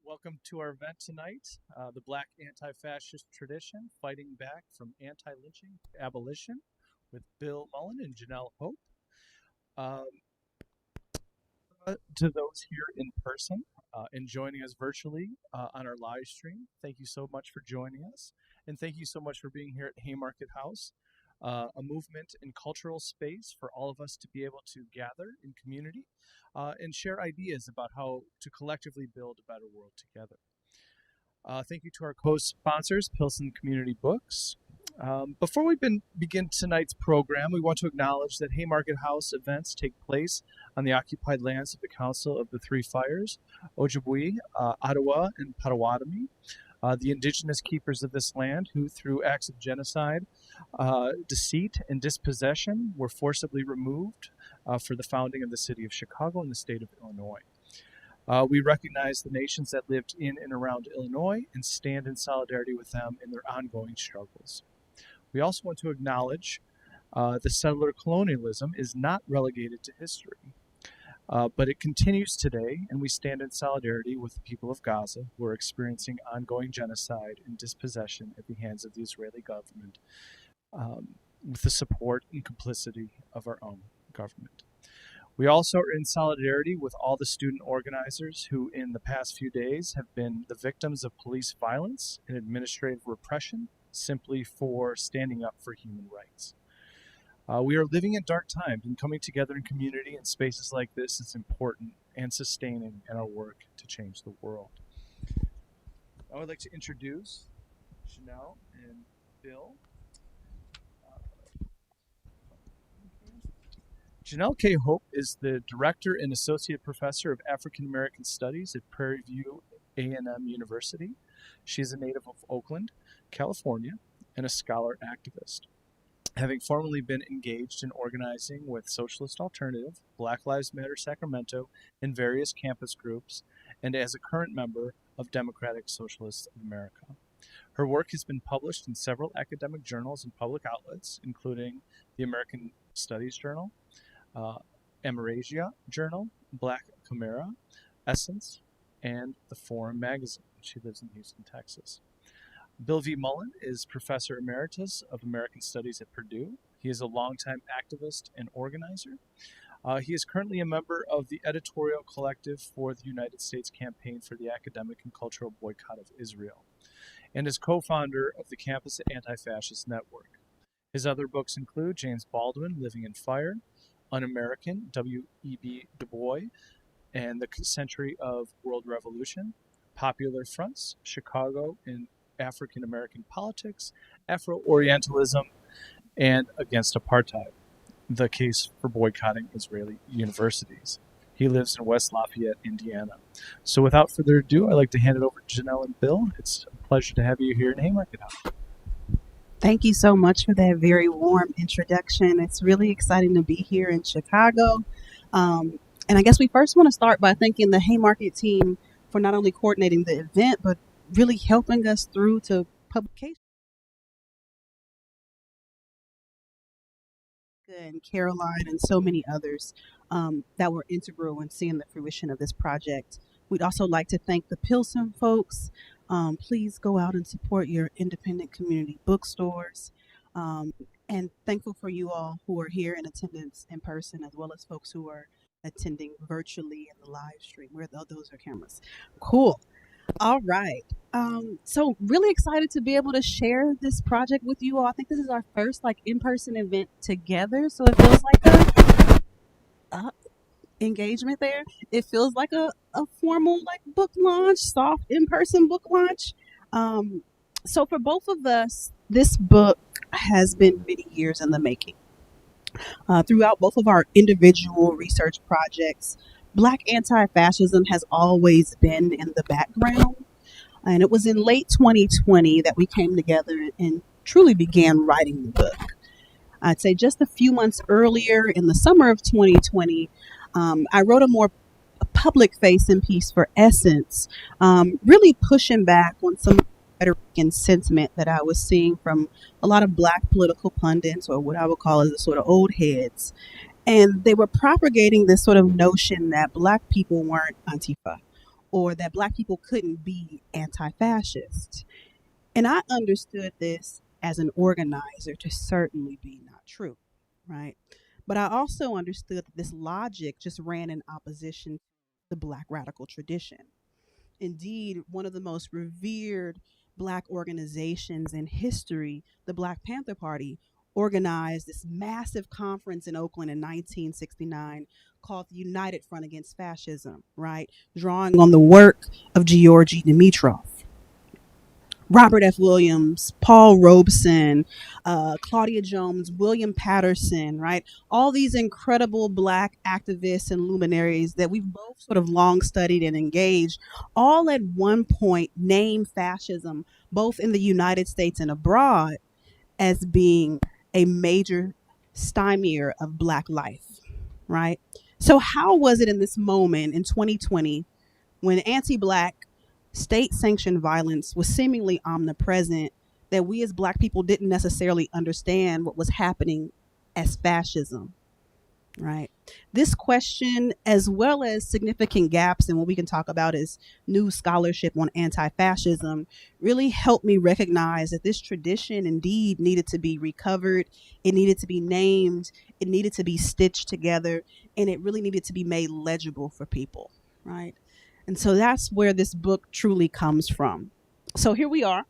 Welcome to our event tonight, the Black Antifascist Tradition, Fighting Back from Anti-Lynching to Abolition, with Bill Mullen and Jeanelle K. Um, to those here in person and joining us virtually on our live stream, thank you so much for joining us, and thank you so much for being here at Haymarket House, a movement and cultural space for all of us to be able to gather in community and share ideas about how to collectively build a better world together. Thank you to our co-sponsors, Pilsen Community Books. Before we begin tonight's program, we want to acknowledge that Haymarket House events take place on the occupied lands of the Council of the Three Fires, Ojibwe, Ottawa, and Potawatomi, the indigenous keepers of this land who, through acts of genocide, deceit, and dispossession, were forcibly removed for the founding of the city of Chicago and the state of Illinois. We recognize the nations that lived in and around Illinois and stand in solidarity with them in their ongoing struggles. We also want to acknowledge the settler colonialism is not relegated to history, but it continues today, and we stand in solidarity with the people of Gaza who are experiencing ongoing genocide and dispossession at the hands of the Israeli government with the support and complicity of our own government. We also are in solidarity with all the student organizers who in the past few days have been the victims of police violence and administrative repression simply for standing up for human rights. We are living in dark times, and coming together in community in spaces like this is important and sustaining in our work to change the world. I would like to introduce Jeanelle and Bill. Jeanelle K. Hope is the Director and Associate Professor of African American Studies at Prairie View A&M University. She is a native of Oakland, California, and a scholar activist. Having formerly been engaged in organizing with Socialist Alternative, Black Lives Matter Sacramento, and various campus groups, and as a current member of Democratic Socialists of America. Her work has been published in several academic journals and public outlets, including the American Studies Journal, Emerasia Journal, Black Chimera, Essence, and the Forum magazine. She lives in Houston, Texas. Bill V. Mullen is Professor Emeritus of American Studies at Purdue. He is a longtime activist and organizer. He is currently a member of the editorial collective for the United States Campaign for the Academic and Cultural Boycott of Israel, and is co-founder of the Campus Anti-Fascist Network. His other books include James Baldwin, Living in Fire, Un-American, W.E.B. Du Bois, and the Century of World Revolution, Popular Fronts, Chicago in African American Politics, Afro-Orientalism, and Against Apartheid, the case for boycotting Israeli universities. He lives in West Lafayette, Indiana. So without further ado, I'd like to hand it over to Jeanelle and Bill. It's a pleasure to have you here in Haymarket House. Thank you so much for that very warm introduction. It's really exciting to be here in Chicago. And I guess we first want to start by thanking the Haymarket team for not only coordinating the event, but really helping us through to publication. And Caroline and so many others that were integral in seeing the fruition of this project. We'd also like to thank the Pilsen folks. Please go out and support your independent community bookstores. And thankful for you all who are here in attendance in person, as well as folks who are attending virtually in the live stream. Where those are cameras. Cool. All right. So really excited to be able to share this project with you all. I think this is our first in-person event together. So it feels like a engagement there. It feels like a formal book launch, soft in-person book launch. So for both of us, this book has been many years in the making. Throughout both of our individual research projects, Black anti-fascism has always been in the background. And it was in late 2020 that we came together and truly began writing the book. I'd say just a few months earlier, in the summer of 2020, I wrote a more public-facing piece for Essence, really pushing back on some rhetoric and sentiment that I was seeing from a lot of Black political pundits, or what I would call as the sort of old heads. And they were propagating this sort of notion that Black people weren't Antifa, or that Black people couldn't be anti fascist. And I understood this as an organizer to certainly be not true, right? But I also understood that this logic just ran in opposition to the Black radical tradition. Indeed, one of the most revered Black organizations in history, the Black Panther Party, organized this massive conference in Oakland in 1969 called the United Front Against Fascism, right? Drawing on the work of Georgy Dimitrov. Robert F. Williams, Paul Robeson, Claudia Jones, William Patterson, right? All these incredible Black activists and luminaries that we've both sort of long studied and engaged, all at one point named fascism, both in the United States and abroad, as being a major stymier of Black life, right? So, how was it in this moment in 2020 when anti Black state sanctioned violence was seemingly omnipresent that we as Black people didn't necessarily understand what was happening as fascism, right? This question, as well as significant gaps in what we can talk about as new scholarship on anti fascism, really helped me recognize that this tradition indeed needed to be recovered, it needed to be named, it needed to be stitched together, and it really needed to be made legible for people, right? And so that's where this book truly comes from. So here we are,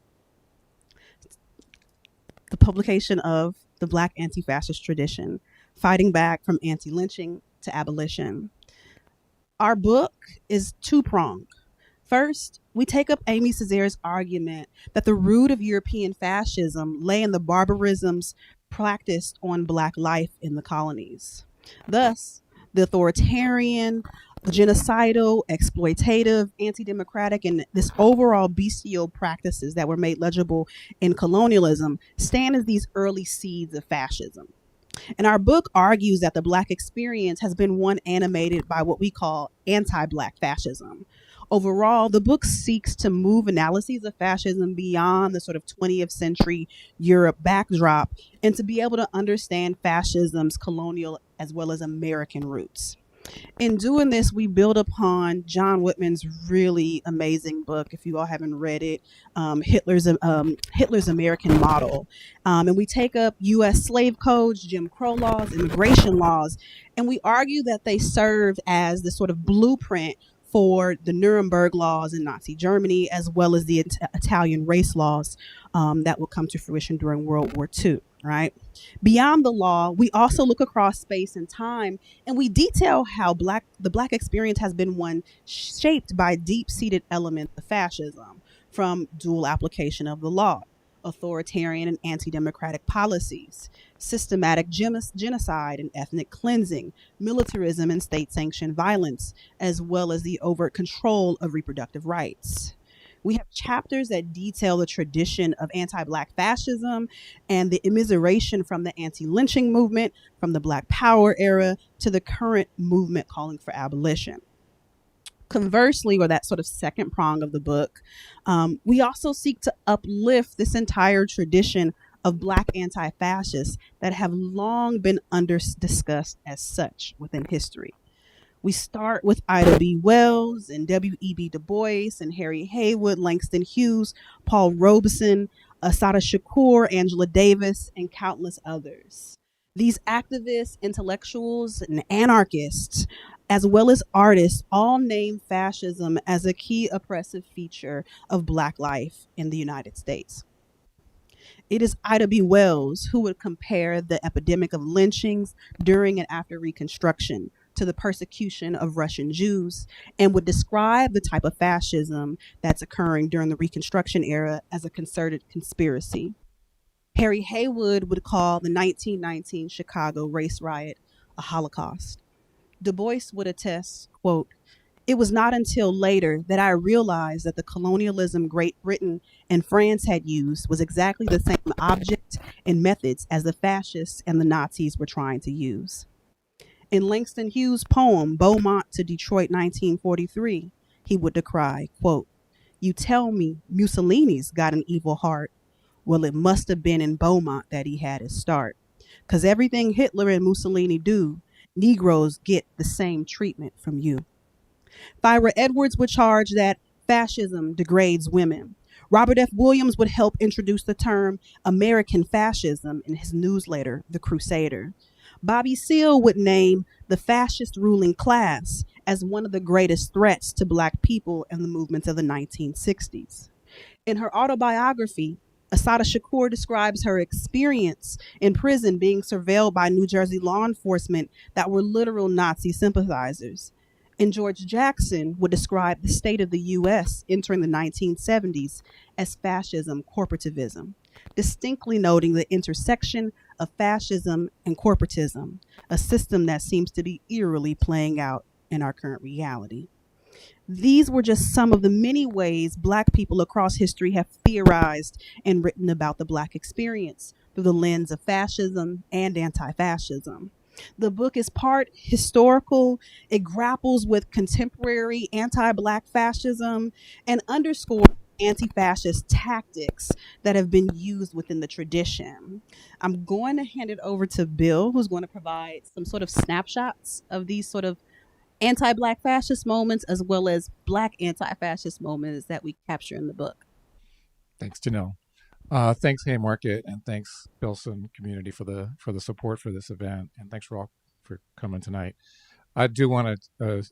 the publication of the Black Antifascist Tradition, Fighting Back from Anti-Lynching to Abolition. Our book is two-pronged. First, we take up Amy Cesaire's argument that the root of European fascism lay in the barbarisms practiced on Black life in the colonies. Thus, the authoritarian, genocidal, exploitative, anti-democratic, and this overall bestial practices that were made legible in colonialism stand as these early seeds of fascism. And our book argues that the Black experience has been one animated by what we call anti-Black fascism. Overall, the book seeks to move analyses of fascism beyond the sort of 20th century Europe backdrop and to be able to understand fascism's colonial as well as American roots. In doing this, we build upon John Whitman's really amazing book. If you all haven't read it, Hitler's American Model, and we take up U.S. slave codes, Jim Crow laws, immigration laws, and we argue that they served as the sort of blueprint for the Nuremberg laws in Nazi Germany, as well as the Italian race laws that will come to fruition during World War II. Right? Beyond the law, we also look across space and time, and we detail how the Black experience has been one shaped by deep-seated elements of fascism, from dual application of the law, authoritarian and anti-democratic policies, systematic genocide and ethnic cleansing, militarism and state-sanctioned violence, as well as the overt control of reproductive rights. We have chapters that detail the tradition of anti-Black fascism and the immiseration from the anti-lynching movement, from the Black Power era to the current movement calling for abolition. Conversely, or that sort of second prong of the book, we also seek to uplift this entire tradition of Black anti-fascists that have long been under-discussed as such within history. We start with Ida B. Wells and W.E.B. Du Bois and Harry Haywood, Langston Hughes, Paul Robeson, Assata Shakur, Angela Davis, and countless others. These activists, intellectuals, and anarchists, as well as artists, all name fascism as a key oppressive feature of Black life in the United States. It is Ida B. Wells who would compare the epidemic of lynchings during and after Reconstruction to the persecution of Russian Jews, and would describe the type of fascism that's occurring during the Reconstruction era as a concerted conspiracy. Harry Haywood would call the 1919 Chicago race riot a Holocaust. Du Bois would attest, quote, "It was not until later that I realized that the colonialism Great Britain and France had used was exactly the same object and methods as the fascists and the Nazis were trying to use." In Langston Hughes' poem, Beaumont to Detroit 1943, he would decry, quote, "You tell me Mussolini's got an evil heart. Well, it must have been in Beaumont that he had his start. 'Cause everything Hitler and Mussolini do, Negroes get the same treatment from you." Thyra Edwards would charge that fascism degrades women. Robert F. Williams would help introduce the term American fascism in his newsletter, The Crusader. Bobby Seale would name the fascist ruling class as one of the greatest threats to Black people in the movements of the 1960s. In her autobiography, Assata Shakur describes her experience in prison being surveilled by New Jersey law enforcement that were literal Nazi sympathizers. And George Jackson would describe the state of the US entering the 1970s as fascism corporativism, distinctly noting the intersection of fascism and corporatism, a system that seems to be eerily playing out in our current reality. These were just some of the many ways Black people across history have theorized and written about the Black experience through the lens of fascism and anti fascism. The book is part historical, it grapples with contemporary anti Black fascism and underscores anti fascist tactics that have been used within the tradition. I'm going to hand it over to Bill, who's going to provide some sort of snapshots of these sort of anti-Black fascist moments as well as Black anti-fascist moments that we capture in the book. Thanks, Jeanelle. Thanks, Haymarket, and thanks, Pilsen community for the support for this event, and thanks for all for coming tonight. I do want to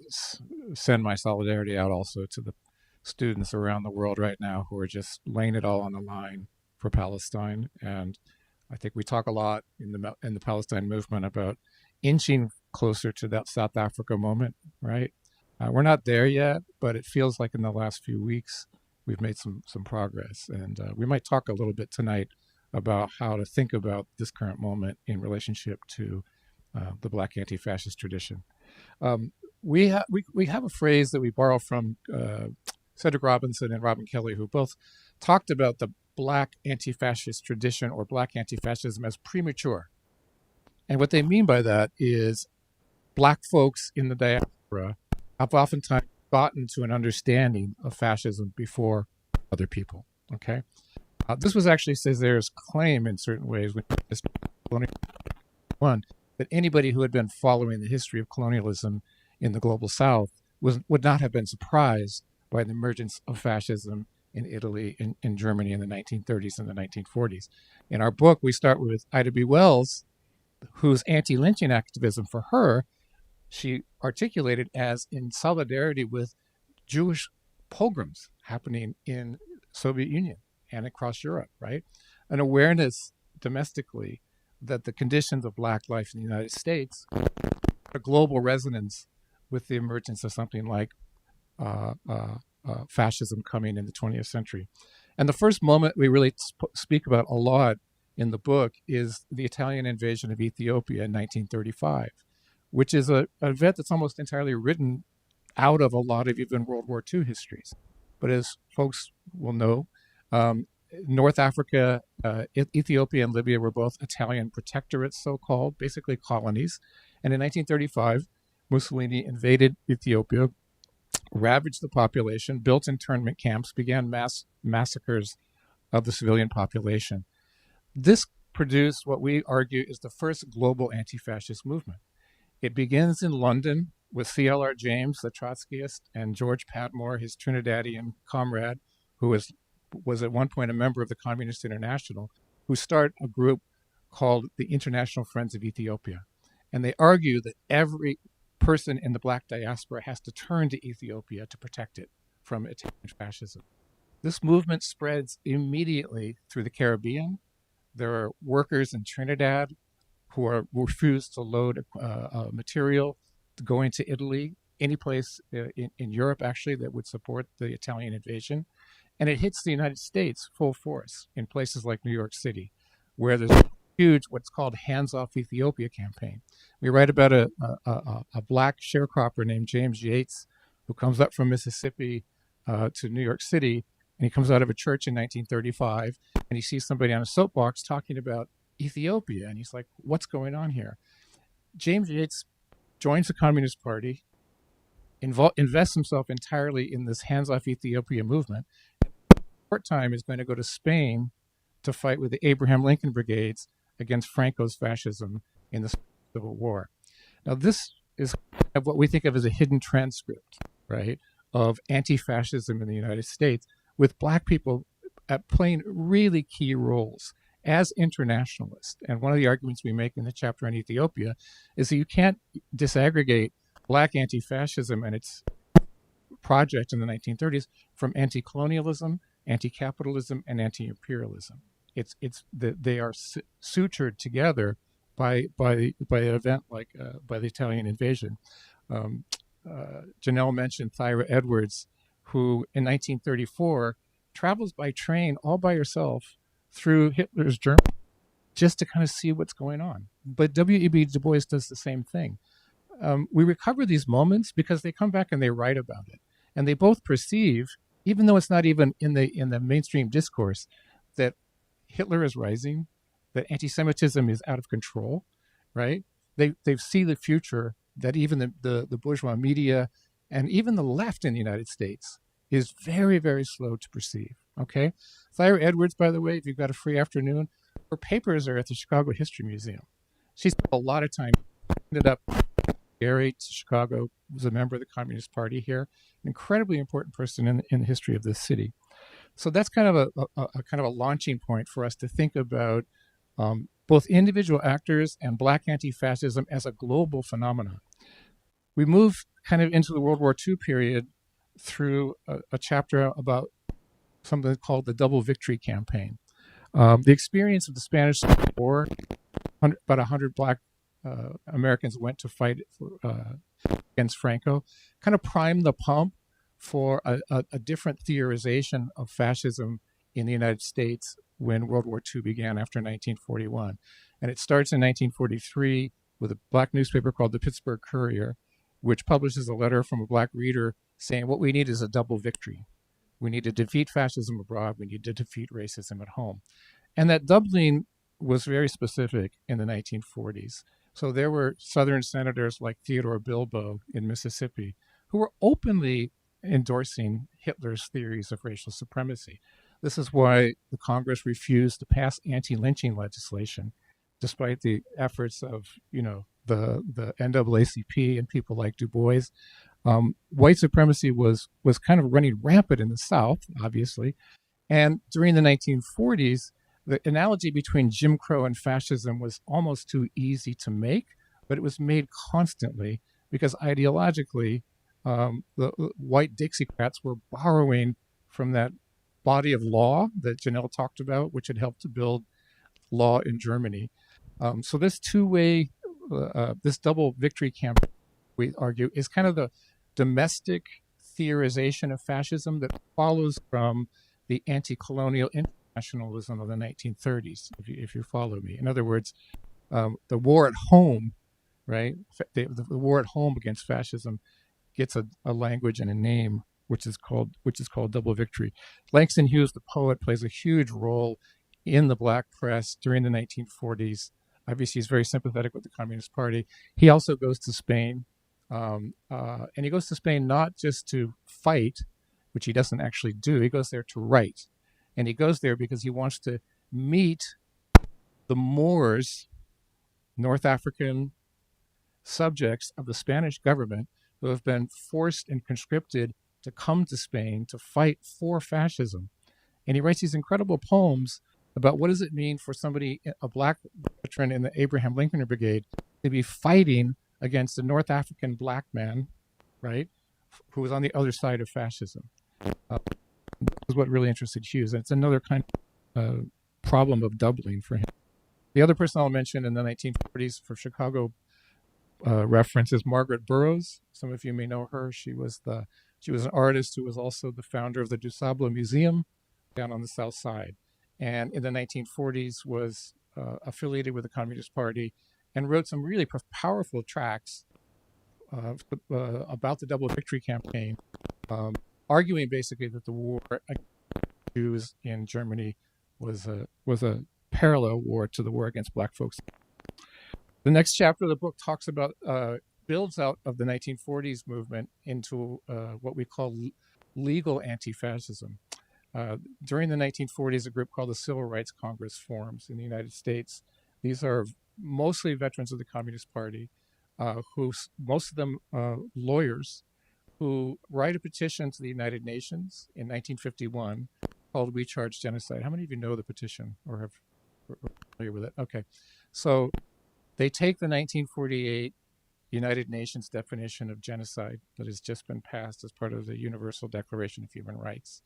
send my solidarity out also to the students around the world right now who are just laying it all on the line for Palestine. And I think we talk a lot in the Palestine movement about inching closer to that South Africa moment, right? We're not there yet, but it feels like in the last few weeks we've made some progress. And we might talk a little bit tonight about how to think about this current moment in relationship to the Black Antifascist tradition. We have a phrase that we borrow from Cedric Robinson and Robin Kelly, who both talked about the Black Antifascist tradition or Black Antifascism as premature. And what they mean by that is Black folks in the diaspora have oftentimes gotten to an understanding of fascism before other people, okay? This was actually Césaire's claim in certain ways when one that anybody who had been following the history of colonialism in the global South would not have been surprised by the emergence of fascism in Italy, in Germany in the 1930s and the 1940s. In our book, we start with Ida B. Wells, whose anti-lynching activism for her, she articulated as in solidarity with Jewish pogroms happening in Soviet Union and across Europe, right? An awareness domestically that the conditions of Black life in the United States, a global resonance with the emergence of something like fascism coming in the 20th century. And the first moment we really speak about a lot in the book is the Italian invasion of Ethiopia in 1935, which is an event that's almost entirely written out of a lot of even World War II histories. But as folks will know, North Africa, Ethiopia and Libya were both Italian protectorates, so-called, basically colonies. And in 1935, Mussolini invaded Ethiopia, ravaged the population, built internment camps, began mass massacres of the civilian population. This produced what we argue is the first global anti-fascist movement. It begins in London with C.L.R. James, the Trotskyist, and George Patmore, his Trinidadian comrade, who was at one point a member of the Communist International, who start a group called the International Friends of Ethiopia. And they argue that every person in the Black diaspora has to turn to Ethiopia to protect it from Italian fascism. This movement spreads immediately through the Caribbean. There are workers in Trinidad who refused to load material going to Italy, any place in Europe, actually, that would support the Italian invasion. And it hits the United States full force in places like New York City, where there's a huge, what's called Hands Off Ethiopia campaign. We write about a Black sharecropper named James Yates, who comes up from Mississippi to New York City, and he comes out of a church in 1935, and he sees somebody on a soapbox talking about Ethiopia, and he's like, what's going on here? James Yates joins the Communist Party, invests himself entirely in this Hands Off Ethiopia movement. Short time is going to go to Spain to fight with the Abraham Lincoln Brigades against Franco's fascism in the Civil War. Now, this is what we think of as a hidden transcript. right, of anti-fascism in the United States, with Black people playing really key roles as internationalists. And one of the arguments we make in the chapter on Ethiopia is that you can't disaggregate Black anti-fascism and its project in the 1930s from anti-colonialism, anti-capitalism, and anti-imperialism. They are sutured together by an event like by the Italian invasion. Um, Jeanelle mentioned Thyra Edwards, who in 1934 travels by train all by herself through Hitler's Germany just to kind of see what's going on. But W.E.B. Du Bois does the same thing. We recover these moments because they come back and they write about it, and they both perceive, even though it's not even in the mainstream discourse, that Hitler is rising, that anti-Semitism is out of control, right? They see the future that even the bourgeois media and even the left in the United States is very, very slow to perceive. Okay, Thyra Edwards, by the way, if you've got a free afternoon, her papers are at the Chicago History Museum. She spent a lot of time. Ended up Gary to Chicago, was a member of the Communist Party here, an incredibly important person in the history of this city. So that's kind of a kind of a launching point for us to think about both individual actors and Black anti-fascism as a global phenomenon. We move kind of into the World War II period through a chapter about something called the Double Victory Campaign. The experience of the Spanish Civil War, about 100 Black Americans went to fight against Franco, kind of primed the pump for a different theorization of fascism in the United States when World War II began after 1941. And it starts in 1943 with a Black newspaper called the Pittsburgh Courier, which publishes a letter from a Black reader saying what we need is a double victory. We need to defeat fascism abroad. We need to defeat racism at home. And that doubling was very specific in the 1940s. So there were Southern senators like Theodore Bilbo in Mississippi who were openly endorsing Hitler's theories of racial supremacy. This is why the Congress refused to pass anti-lynching legislation, despite the efforts of, the NAACP and people like Du Bois. White supremacy was kind of running rampant in the South, obviously. And during the 1940s, the analogy between Jim Crow and fascism was almost too easy to make, but it was made constantly because ideologically, the white Dixiecrats were borrowing from that body of law that Jeanelle talked about, which had helped to build law in Germany. So this two-way, this double victory campaign, we argue, is kind of the domestic theorization of fascism that follows from the anti-colonial internationalism of the 1930s, if you follow me. In other words, the war at home, right? The war at home against fascism gets a language and a name, which is called double victory. Langston Hughes, the poet, plays a huge role in the Black press during the 1940s. Obviously, he's very sympathetic with the Communist Party. He also goes to Spain, and he goes to Spain not just to fight, which he doesn't actually do. He goes there to write, and he goes there because he wants to meet the Moors, North African subjects of the Spanish government who have been forced and conscripted to come to Spain to fight for fascism. And he writes these incredible poems about what does it mean for somebody, a Black veteran in the Abraham Lincoln Brigade, to be fighting against a North African Black man, right, who was on the other side of fascism. This is what really interested Hughes. And it's another kind of problem of doubling for him. The other person I'll mention in the 1940s for Chicago reference is Margaret Burroughs. Some of you may know her. She was an artist who was also the founder of the DuSable Museum down on the South Side, and in the 1940s was affiliated with the Communist Party and wrote some really powerful tracts about the Double Victory Campaign, arguing basically that the war against Jews in Germany was a parallel war to the war against Black folks. The next chapter of the book talks about builds out of the 1940s movement into what we call legal anti-fascism. During the 1940s, a group called the Civil Rights Congress forms in the United States. These are mostly veterans of the Communist Party, who most of them lawyers, who write a petition to the United Nations in 1951 called "We Charge Genocide." How many of you know the petition or are familiar with it? Okay, so they take the 1948 United Nations definition of genocide that has just been passed as part of the Universal Declaration of Human Rights,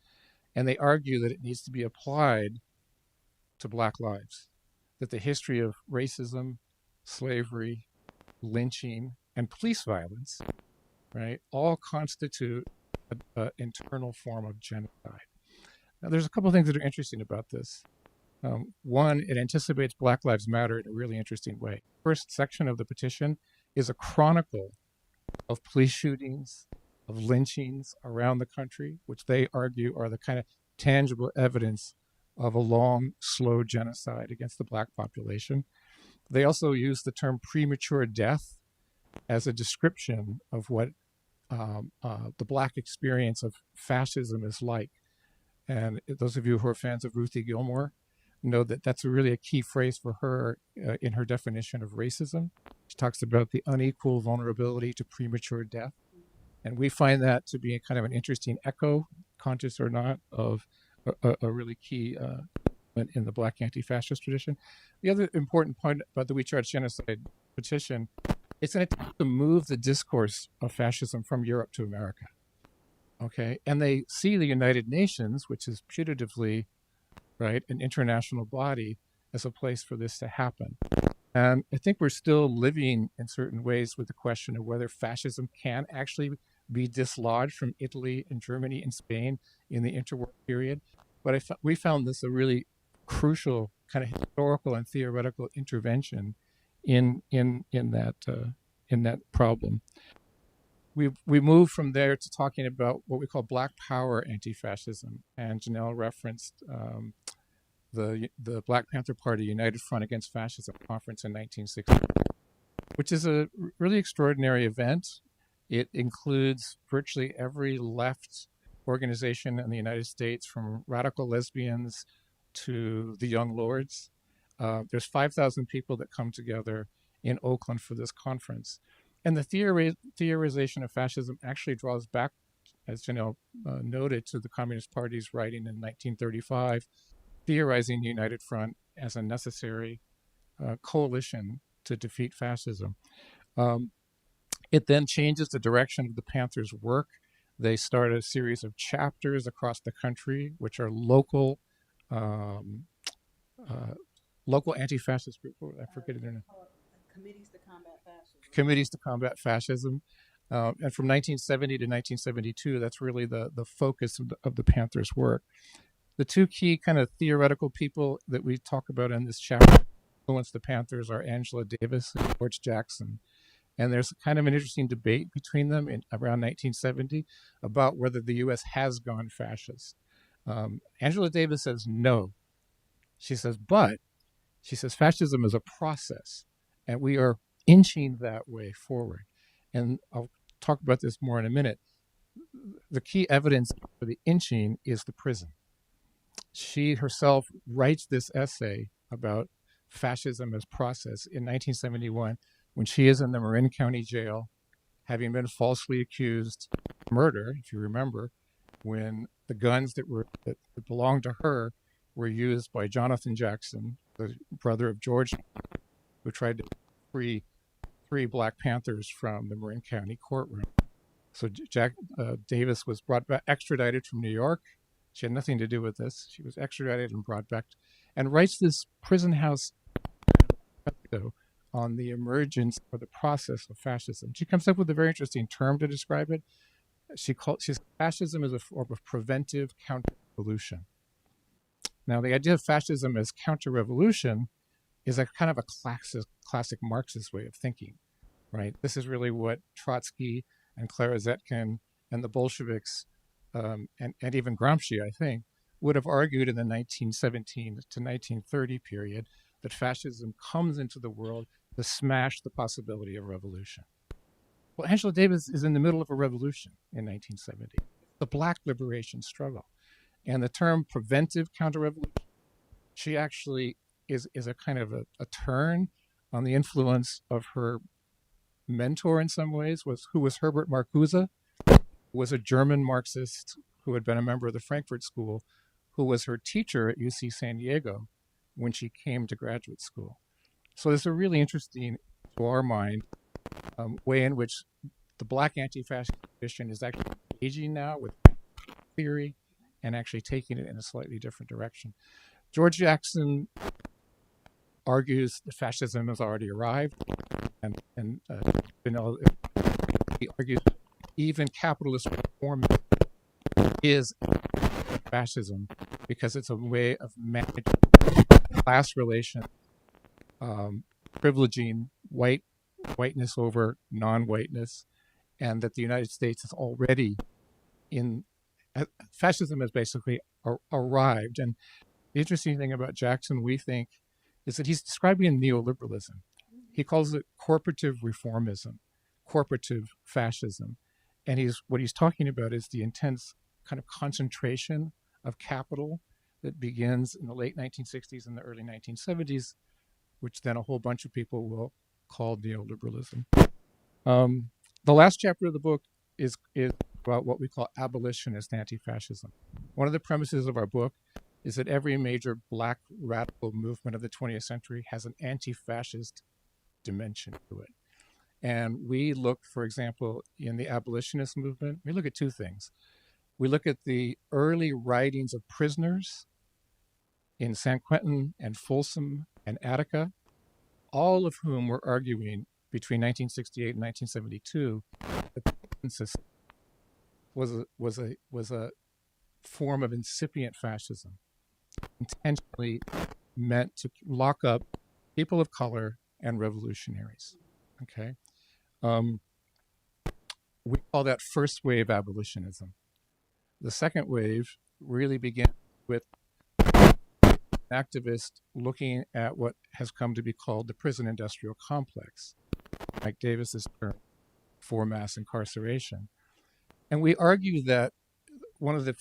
and they argue that it needs to be applied to Black lives, that the history of racism, slavery, lynching, and police violence, right, all constitute an internal form of genocide. Now, there's a couple of things that are interesting about this. One, it anticipates Black Lives Matter in a really interesting way. First section of the petition is a chronicle of police shootings, of lynchings around the country, which they argue are the kind of tangible evidence of a long, slow genocide against the Black population. They also use the term premature death as a description of what the Black experience of fascism is like. And those of you who are fans of Ruthie Gilmore know that that's really a key phrase for her in her definition of racism. She talks about the unequal vulnerability to premature death. And we find that to be a kind of an interesting echo, conscious or not, of a really key in the Black Antifascist tradition. The other important point about the We Charge Genocide petition, it's an attempt to move the discourse of fascism from Europe to America. Okay, and they see the United Nations, which is putatively, right, an international body, as a place for this to happen. And I think we're still living in certain ways with the question of whether fascism can actually be dislodged from Italy and Germany and Spain in the interwar period. But we found this a really crucial kind of historical and theoretical intervention in that problem. We moved from there to talking about what we call Black Power anti-fascism, and Jeanelle referenced the Black Panther Party United Front Against Fascism conference in 1960, which is a really extraordinary event. It includes virtually every left organization in the United States, from radical lesbians to the Young Lords. There's 5,000 people that come together in Oakland for this conference. And the theorization of fascism actually draws back, as Jeanelle noted, to the Communist Party's writing in 1935, theorizing the United Front as a necessary coalition to defeat fascism. It then changes the direction of the Panthers' work. They start a series of chapters across the country, which are local anti-fascist groups. I forget their name. Committees to Combat Fascism. And from 1970 to 1972, that's really the focus of the Panthers' work. The two key kind of theoretical people that we talk about in this chapter influenced the Panthers are Angela Davis and George Jackson. And there's kind of an interesting debate between them around 1970 about whether the U.S. has gone fascist. Angela Davis says no. She says fascism is a process, and we are inching that way forward. And I'll talk about this more in a minute. The key evidence for the inching is the prison. She herself writes this essay about fascism as process in 1971 when she is in the Marin County Jail, having been falsely accused of murder, if you remember, when the guns that belonged to her were used by Jonathan Jackson, the brother of George, who tried to free 3 Black Panthers from the Marin County courtroom. So Davis was extradited from New York. She had nothing to do with this. She was extradited and brought back, and writes this prison house on the emergence or the process of fascism. She comes up with a very interesting term to describe it. She says fascism is a form of preventive counter-revolution. Now, the idea of fascism as counter-revolution is a kind of a classic Marxist way of thinking, right? This is really what Trotsky and Clara Zetkin and the Bolsheviks and even Gramsci, I think, would have argued in the 1917 to 1930 period that fascism comes into the world to smash the possibility of revolution. Well, Angela Davis is in the middle of a revolution in 1970, the Black liberation struggle. And the term preventive counter-revolution, she actually is a kind of a turn on the influence of her mentor in some ways, who was Herbert Marcuse, was a German Marxist who had been a member of the Frankfurt School, who was her teacher at UC San Diego when she came to graduate school. So there's a really interesting, to our mind, way in which the Black Antifascist tradition is actually engaging now with theory and actually taking it in a slightly different direction. George Jackson argues that fascism has already arrived, and he argues even capitalist reform is fascism because it's a way of managing class relations, privileging whiteness over non-whiteness, and that the United States is already in fascism has basically arrived. And the interesting thing about Jackson, we think, is that he's describing neoliberalism. He calls it corporative reformism, corporative fascism. And what he's talking about is the intense kind of concentration of capital that begins in the late 1960s and the early 1970s, which then a whole bunch of people will call neoliberalism. The last chapter of the book is about what we call abolitionist anti-fascism. One of the premises of our book is that every major Black radical movement of the 20th century has an anti-fascist dimension to it. And we look, for example, in the abolitionist movement, we look at two things. We look at the early writings of prisoners in San Quentin and Folsom and Attica, all of whom were arguing between 1968 and 1972 that the prison system was a form of incipient fascism, intentionally meant to lock up people of color and revolutionaries. Okay, we call that first wave abolitionism. The second wave really began with activists looking at what has come to be called the prison industrial complex, like Davis's term for mass incarceration. And we argue that one of the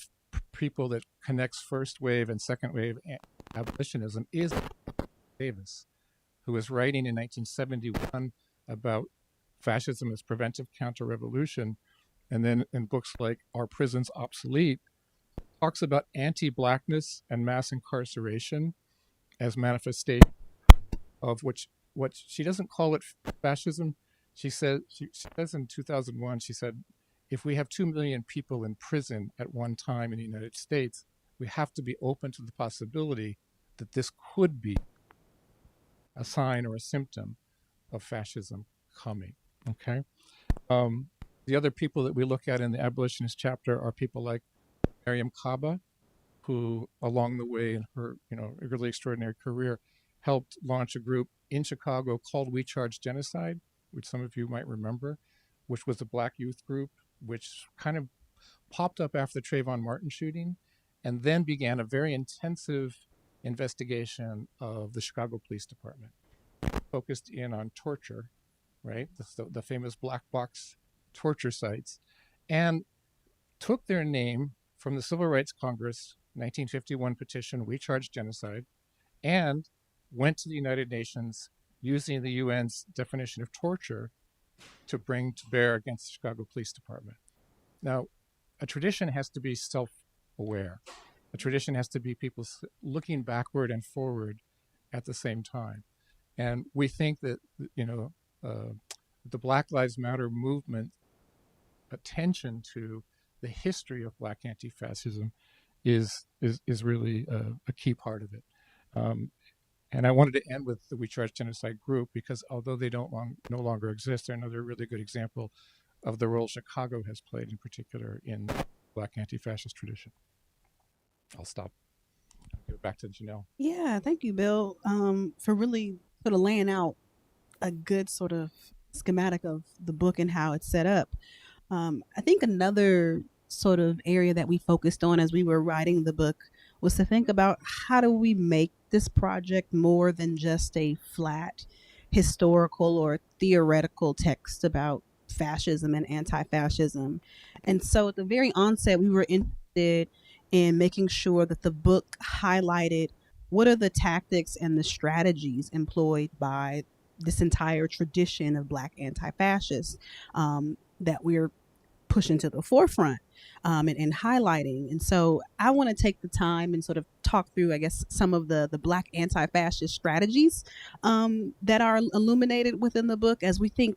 people that connects first wave and second wave abolitionism is Davis, who was writing in 1971 about fascism as preventive counter-revolution, and then in books like Are Prisons Obsolete, talks about anti-Blackness and mass incarceration as manifestation of what she doesn't call it fascism. She says in 2001, she said, if we have 2 million people in prison at one time in the United States, we have to be open to the possibility that this could be a sign or a symptom of fascism coming. Okay. The other people that we look at in the abolitionist chapter are people like Miriam Kaba, who along the way in her really extraordinary career helped launch a group in Chicago called We Charge Genocide, which some of you might remember, which was a Black youth group, which kind of popped up after the Trayvon Martin shooting, and then began a very intensive investigation of the Chicago Police Department, focused in on torture, right? The famous black box torture sites, and took their name from the Civil Rights Congress 1951 petition, We Charge Genocide, and went to the United Nations using the UN's definition of torture to bring to bear against the Chicago Police Department. Now, a tradition has to be self-aware. A tradition has to be people looking backward and forward at the same time. And we think that, the Black Lives Matter movement attention to the history of Black anti-fascism is really a key part of it. And I wanted to end with the We Charge Genocide group because although they no longer exist, they're another really good example of the role Chicago has played, in particular, in Black anti-fascist tradition. I'll stop. Give it back to Jeanelle. Yeah, thank you, Bill, for really sort of laying out a good sort of schematic of the book and how it's set up. I think another sort of area that we focused on as we were writing the book was to think about how do we make this project more than just a flat historical or theoretical text about fascism and anti-fascism. And so at the very onset, we were interested in making sure that the book highlighted what are the tactics and the strategies employed by this entire tradition of Black anti-fascists that we're pushing to the forefront, and highlighting. And so I want to take the time and sort of talk through, I guess, some of the Black anti-fascist strategies that are illuminated within the book, as we think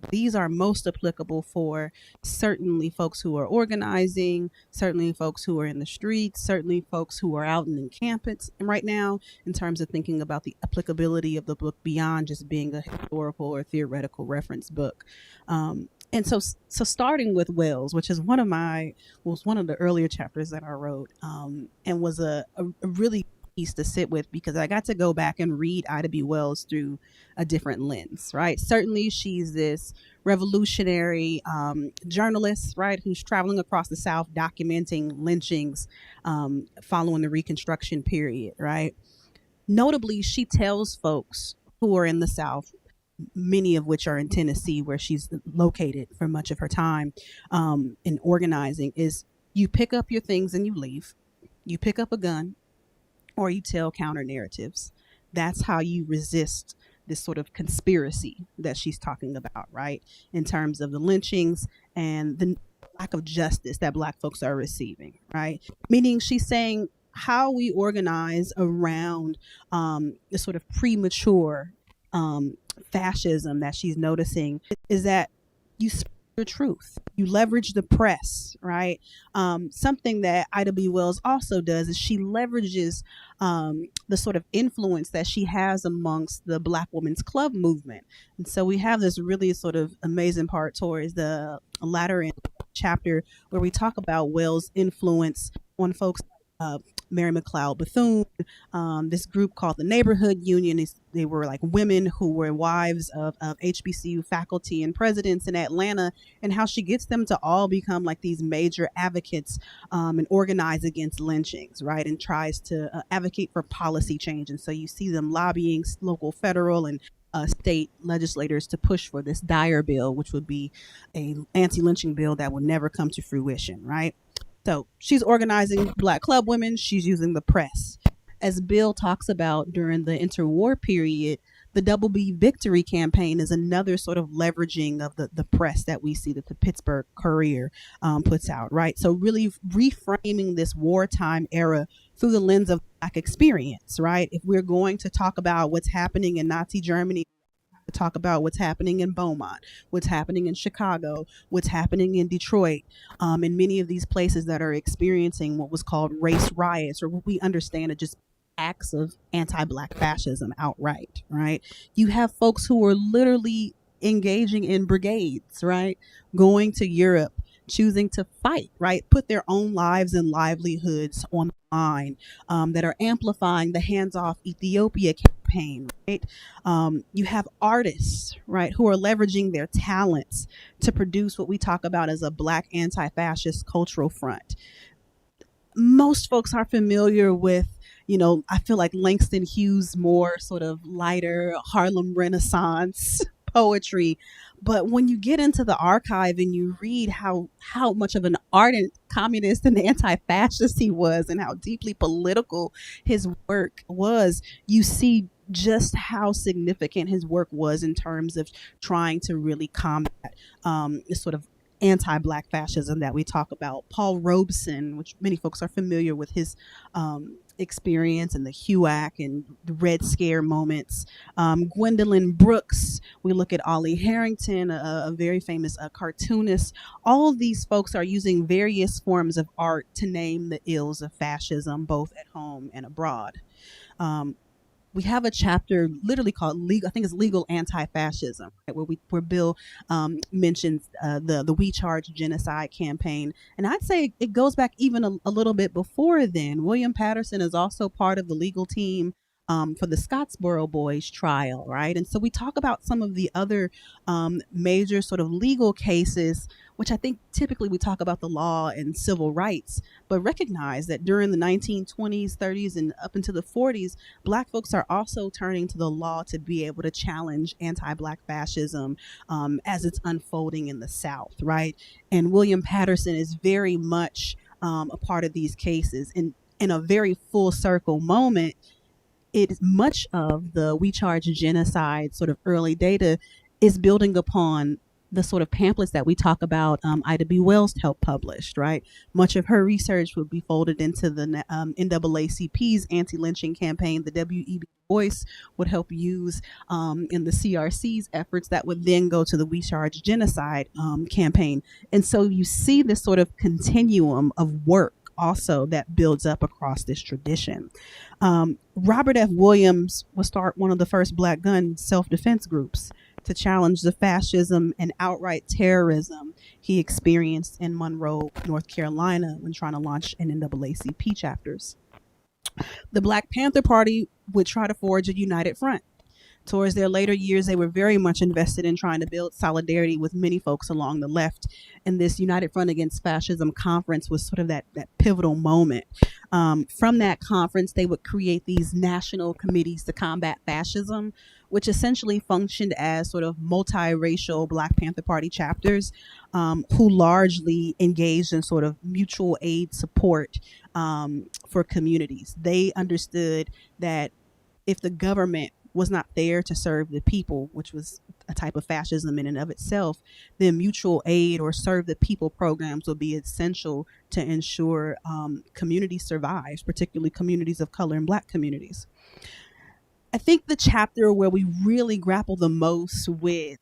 these are most applicable for certainly folks who are organizing, certainly folks who are in the streets, certainly folks who are out in campus right now, in terms of thinking about the applicability of the book beyond just being a historical or theoretical reference book. And so starting with Wells, which is one of the earlier chapters that I wrote, and was a really piece to sit with, because I got to go back and read Ida B. Wells through a different lens, right? Certainly she's this revolutionary journalist, right, who's traveling across the South documenting lynchings following the Reconstruction period, right? Notably, she tells folks who are in the South, many of which are in Tennessee, where she's located for much of her time in organizing, is you pick up your things and you leave. You pick up a gun or you tell counter narratives. That's how you resist this sort of conspiracy that she's talking about, right? In terms of the lynchings and the lack of justice that Black folks are receiving, right? Meaning she's saying how we organize around the sort of premature fascism that she's noticing is that you spread the truth, you leverage the press, right? Something that Ida B. Wells also does is she leverages the sort of influence that she has amongst the Black Women's Club movement. And so we have this really sort of amazing part towards the latter end chapter where we talk about Wells' influence on folks Mary McLeod Bethune, this group called the Neighborhood Union. They were like women who were wives of HBCU faculty and presidents in Atlanta, and how she gets them to all become like these major advocates and organize against lynchings, right? And tries to advocate for policy change. And so you see them lobbying local, federal, and state legislators to push for this Dyer bill, which would be a anti-lynching bill that would never come to fruition, right? So she's organizing Black club women. She's using the press. As Bill talks about during the interwar period, the Double B Victory campaign is another sort of leveraging of the press that we see that the Pittsburgh Courier puts out, right? So really reframing this wartime era through the lens of Black experience, right? If we're going to talk about what's happening in Nazi Germany, talk about what's happening in Beaumont, what's happening in Chicago, what's happening in Detroit, and many of these places that are experiencing what was called race riots, or what we understand are just acts of anti-Black fascism outright, right? You have folks who are literally engaging in brigades, right? Going to Europe, choosing to fight, right? Put their own lives and livelihoods on the line, that are amplifying the Hands Off Ethiopia campaign, right? You have artists, right, who are leveraging their talents to produce what we talk about as a Black anti-fascist cultural front. Most folks are familiar with, I feel like Langston Hughes' more sort of lighter Harlem Renaissance poetry. But when you get into the archive and you read how much of an ardent communist and anti-fascist he was, and how deeply political his work was, you see just how significant his work was in terms of trying to really combat this sort of anti-Black fascism that we talk about. Paul Robeson, which many folks are familiar with his experience and the HUAC and the Red Scare moments. Gwendolyn Brooks, we look at Ollie Harrington, a very famous cartoonist. All of these folks are using various forms of art to name the ills of fascism, both at home and abroad. We have a chapter literally called legal, I think it's legal anti-fascism, right, where Bill mentions the We Charge Genocide campaign. And I'd say it goes back even a little bit before then. William Patterson is also part of the legal team for the Scottsboro Boys trial, right? And so we talk about some of the other major sort of legal cases, which I think typically we talk about the law and civil rights, but recognize that during the 1920s, 30s, and up into the 40s, Black folks are also turning to the law to be able to challenge anti-Black fascism as it's unfolding in the South, right? And William Patterson is very much a part of these cases. And in a very full circle moment, it is much of the We Charge Genocide sort of early data is building upon the sort of pamphlets that we talk about, Ida B. Wells helped publish, right? Much of her research would be folded into the NAACP's anti-lynching campaign. The W.E.B. Voice would help use in the CRC's efforts that would then go to the We Charge Genocide campaign. And so you see this sort of continuum of work also that builds up across this tradition. Robert F. Williams would start one of the first Black gun self-defense groups to challenge the fascism and outright terrorism he experienced in Monroe, North Carolina, when trying to launch NAACP chapters. The Black Panther Party would try to forge a united front. Towards their later years, they were very much invested in trying to build solidarity with many folks along the left. And this United Front Against Fascism conference was sort of that pivotal moment. From that conference, they would create these national committees to combat fascism, which essentially functioned as sort of multiracial Black Panther Party chapters who largely engaged in sort of mutual aid support for communities. They understood that if the government was not there to serve the people, which was a type of fascism in and of itself, then mutual aid or serve the people programs will be essential to ensure community survives, particularly communities of color and Black communities. I think the chapter where we really grapple the most with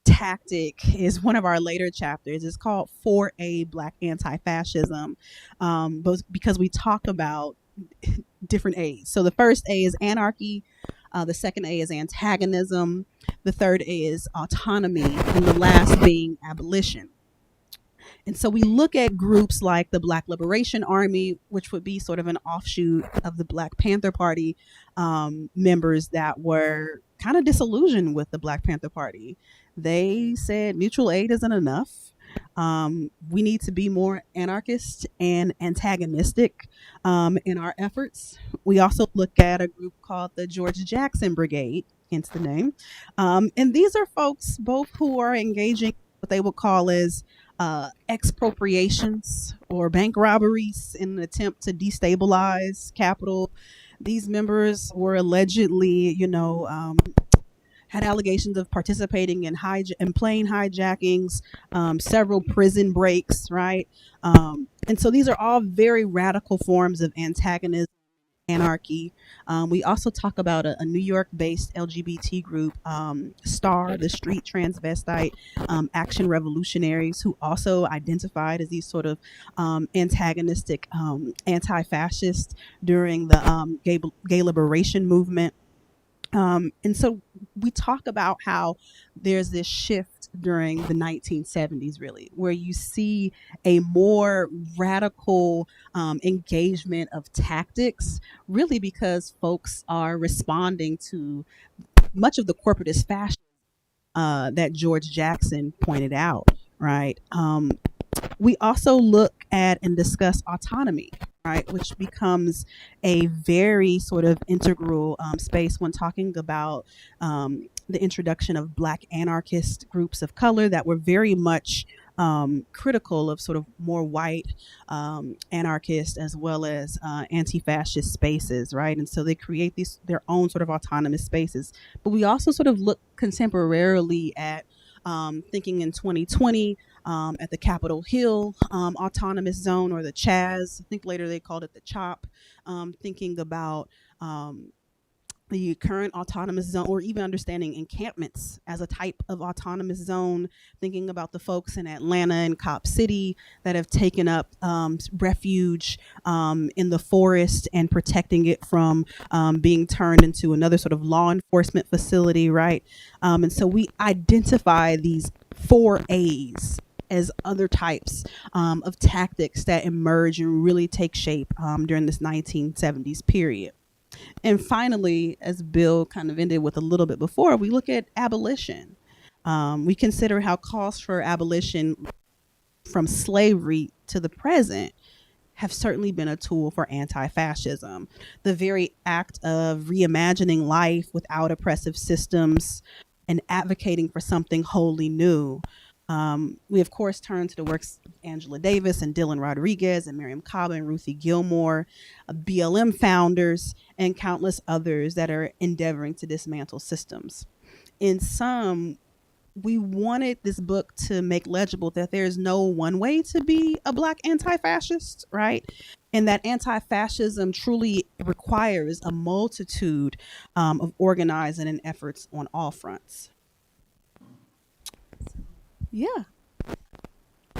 tactic is one of our later chapters. It's called 4A Black Antifascism, because we talk about different A's. So the first A is anarchy, the second A is antagonism, the third A is autonomy, and the last being abolition. And so we look at groups like the Black Liberation Army, which would be sort of an offshoot of the Black Panther Party members that were kind of disillusioned with the Black Panther Party. They said mutual aid isn't enough. We need to be more anarchist and antagonistic in our efforts. We also look at a group called the George Jackson Brigade, hence the name. And these are folks both who are engaging what they would call as expropriations or bank robberies in an attempt to destabilize capital. These members were allegedly, had allegations of participating in plane hijackings, several prison breaks, right? And so these are all very radical forms of antagonism, anarchy. We also talk about a New York-based LGBT group, STAR, the Street Transvestite Action Revolutionaries, who also identified as these sort of antagonistic anti-fascists during the gay liberation movement. And so we talk about how there's this shift during the 1970s, really, where you see a more radical engagement of tactics, really because folks are responding to much of the corporatist fascism that George Jackson pointed out, right? We also look at and discuss autonomy, right, which becomes a very sort of integral space when talking about the introduction of Black anarchist groups of color that were very much critical of sort of more white anarchist as well as anti-fascist spaces, right? And so they create their own sort of autonomous spaces. But we also sort of look contemporarily at thinking in 2020 at the Capitol Hill Autonomous Zone, or the CHAZ. I think later they called it the CHOP. Thinking about the current autonomous zone, or even understanding encampments as a type of autonomous zone, thinking about the folks in Atlanta and Cop City that have taken up refuge in the forest and protecting it from being turned into another sort of law enforcement facility, right? And so we identify these 4 A's as other types of tactics that emerge and really take shape during this 1970s period. And finally, as Bill kind of ended with a little bit before, we look at abolition. We consider how calls for abolition from slavery to the present have certainly been a tool for anti-fascism. The very act of reimagining life without oppressive systems and advocating for something wholly new. We, of course, turn to the works of Angela Davis and Dylan Rodriguez and Miriam Kaba and Ruthie Gilmore, BLM founders, and countless others that are endeavoring to dismantle systems. In sum, we wanted this book to make legible that there's no one way to be a Black anti-fascist, right? And that anti-fascism truly requires a multitude of organizing and efforts on all fronts. Yeah.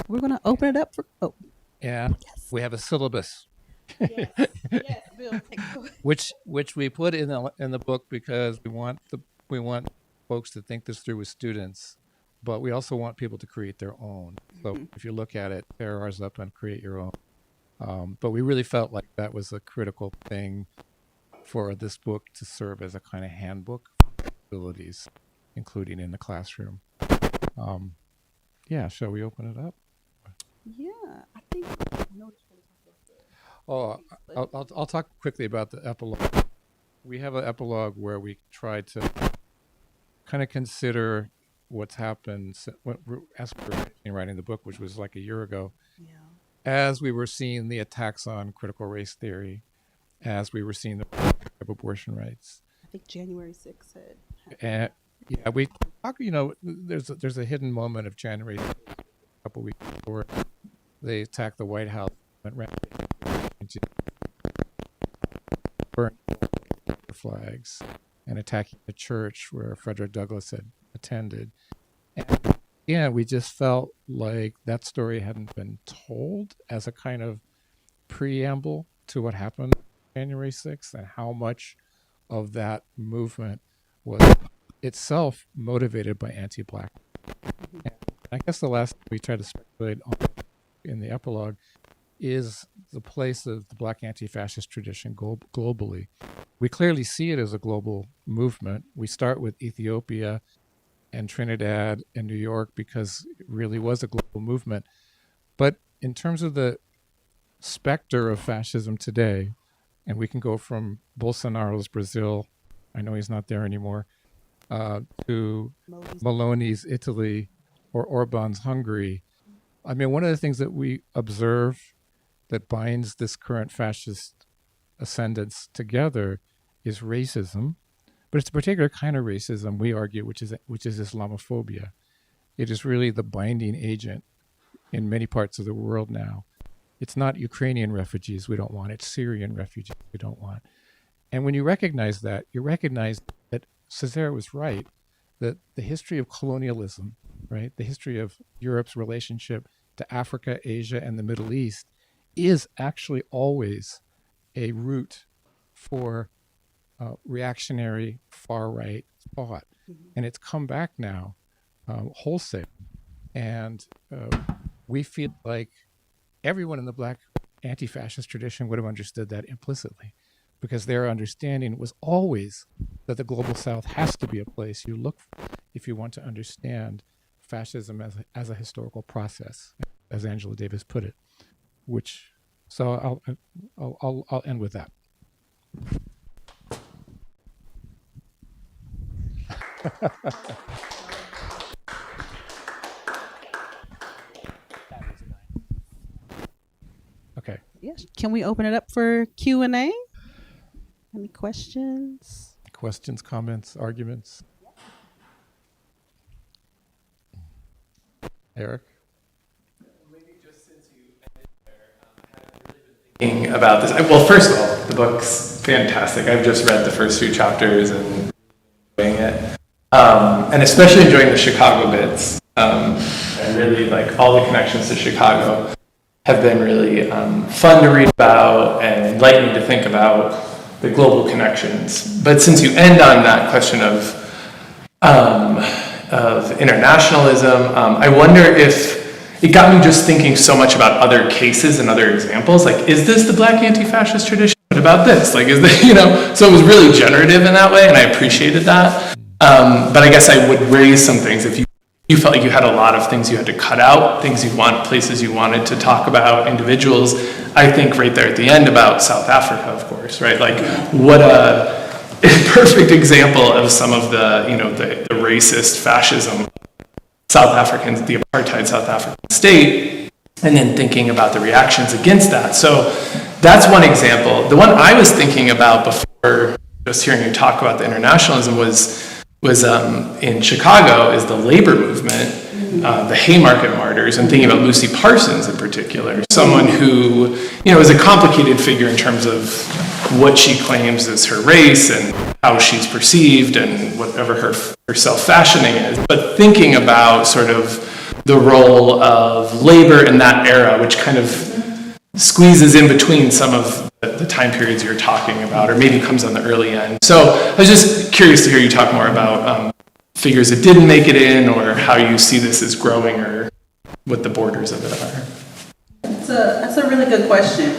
We're going to open it up for, Yeah, yes. we have a syllabus, Yes, Bill, take it away. which we put in the book because we want folks to think this through with students, but we also want people to create their own. So if you look at it, tear ours up and create your own. But we really felt like that was a critical thing for this book to serve as a kind of handbook for abilities, including in the classroom. Yeah, shall we open it up? Yeah, I think Oh, I'll talk quickly about the epilogue. We have an epilogue where we try to kind of consider what's happened as we're writing the book, which was like a year ago, as we were seeing the attacks on critical race theory, as we were seeing the of abortion rights. I think January 6th had. And yeah, we talk. There's a hidden moment of January, a couple weeks before they attacked the White House, went into burning flags and attacking the church where Frederick Douglass had attended. And yeah, we just felt like that story hadn't been told as a kind of preamble to what happened on January 6th and how much of that movement was itself motivated by anti-Black. And I guess the last we try to speculate on in the epilogue is the place of the Black Antifascist tradition globally. We clearly see it as a global movement. We start with Ethiopia and Trinidad and New York because it really was a global movement. But in terms of the specter of fascism today, and we can go from Bolsonaro's Brazil, I know he's not there anymore, to Maloney's Italy or Orban's Hungary. I mean, one of the things that we observe that binds this current fascist ascendance together is racism, but it's a particular kind of racism, we argue, which is Islamophobia. It is really the binding agent in many parts of the world now. It's not Ukrainian refugees we don't want, it's Syrian refugees we don't want. And when you recognize that, you recognize that Césaire was right, that the history of colonialism, right, the history of Europe's relationship to Africa, Asia, and the Middle East is actually always a route for reactionary far-right thought. And it's come back now wholesale. And we feel like everyone in the Black anti-fascist tradition would have understood that implicitly, because their understanding was always that the global South has to be a place you look for if you want to understand fascism as a historical process, as Angela Davis put it. So I'll end with that. Okay. Yes. Can we open it up for Q&A? Any questions? Questions, comments, arguments? Eric? About this. Well, first of all, the book's fantastic. I've just read the first few chapters and enjoying it, and especially enjoying the Chicago bits. And really, like, all the connections to Chicago have been really fun to read about and enlightening to think about the global connections. But since you end on that question of internationalism, I wonder if it got me just thinking so much about other cases and other examples. Like, is this the Black Antifascist tradition? What about this? Like, is this, so it was really generative in that way, and I appreciated that. But I guess I would raise some things if you felt like you had a lot of things you had to cut out, places you wanted to talk about, individuals. I think right there at the end about South Africa, of course, right? Like, what a perfect example of some of the racist fascism South Africans, the apartheid South African state, and then thinking about the reactions against that. So that's one example. The one I was thinking about before just hearing you talk about the internationalism was was in Chicago is the labor movement, the Haymarket Martyrs, and thinking about Lucy Parsons in particular, someone who, is a complicated figure in terms of what she claims is her race and how she's perceived and whatever her self-fashioning is. But thinking about sort of the role of labor in that era, which kind of squeezes in between some of the time periods you're talking about, or maybe comes on the early end. So I was just curious to hear you talk more about figures that didn't make it in, or how you see this as growing, or what the borders of it are. That's a really good question.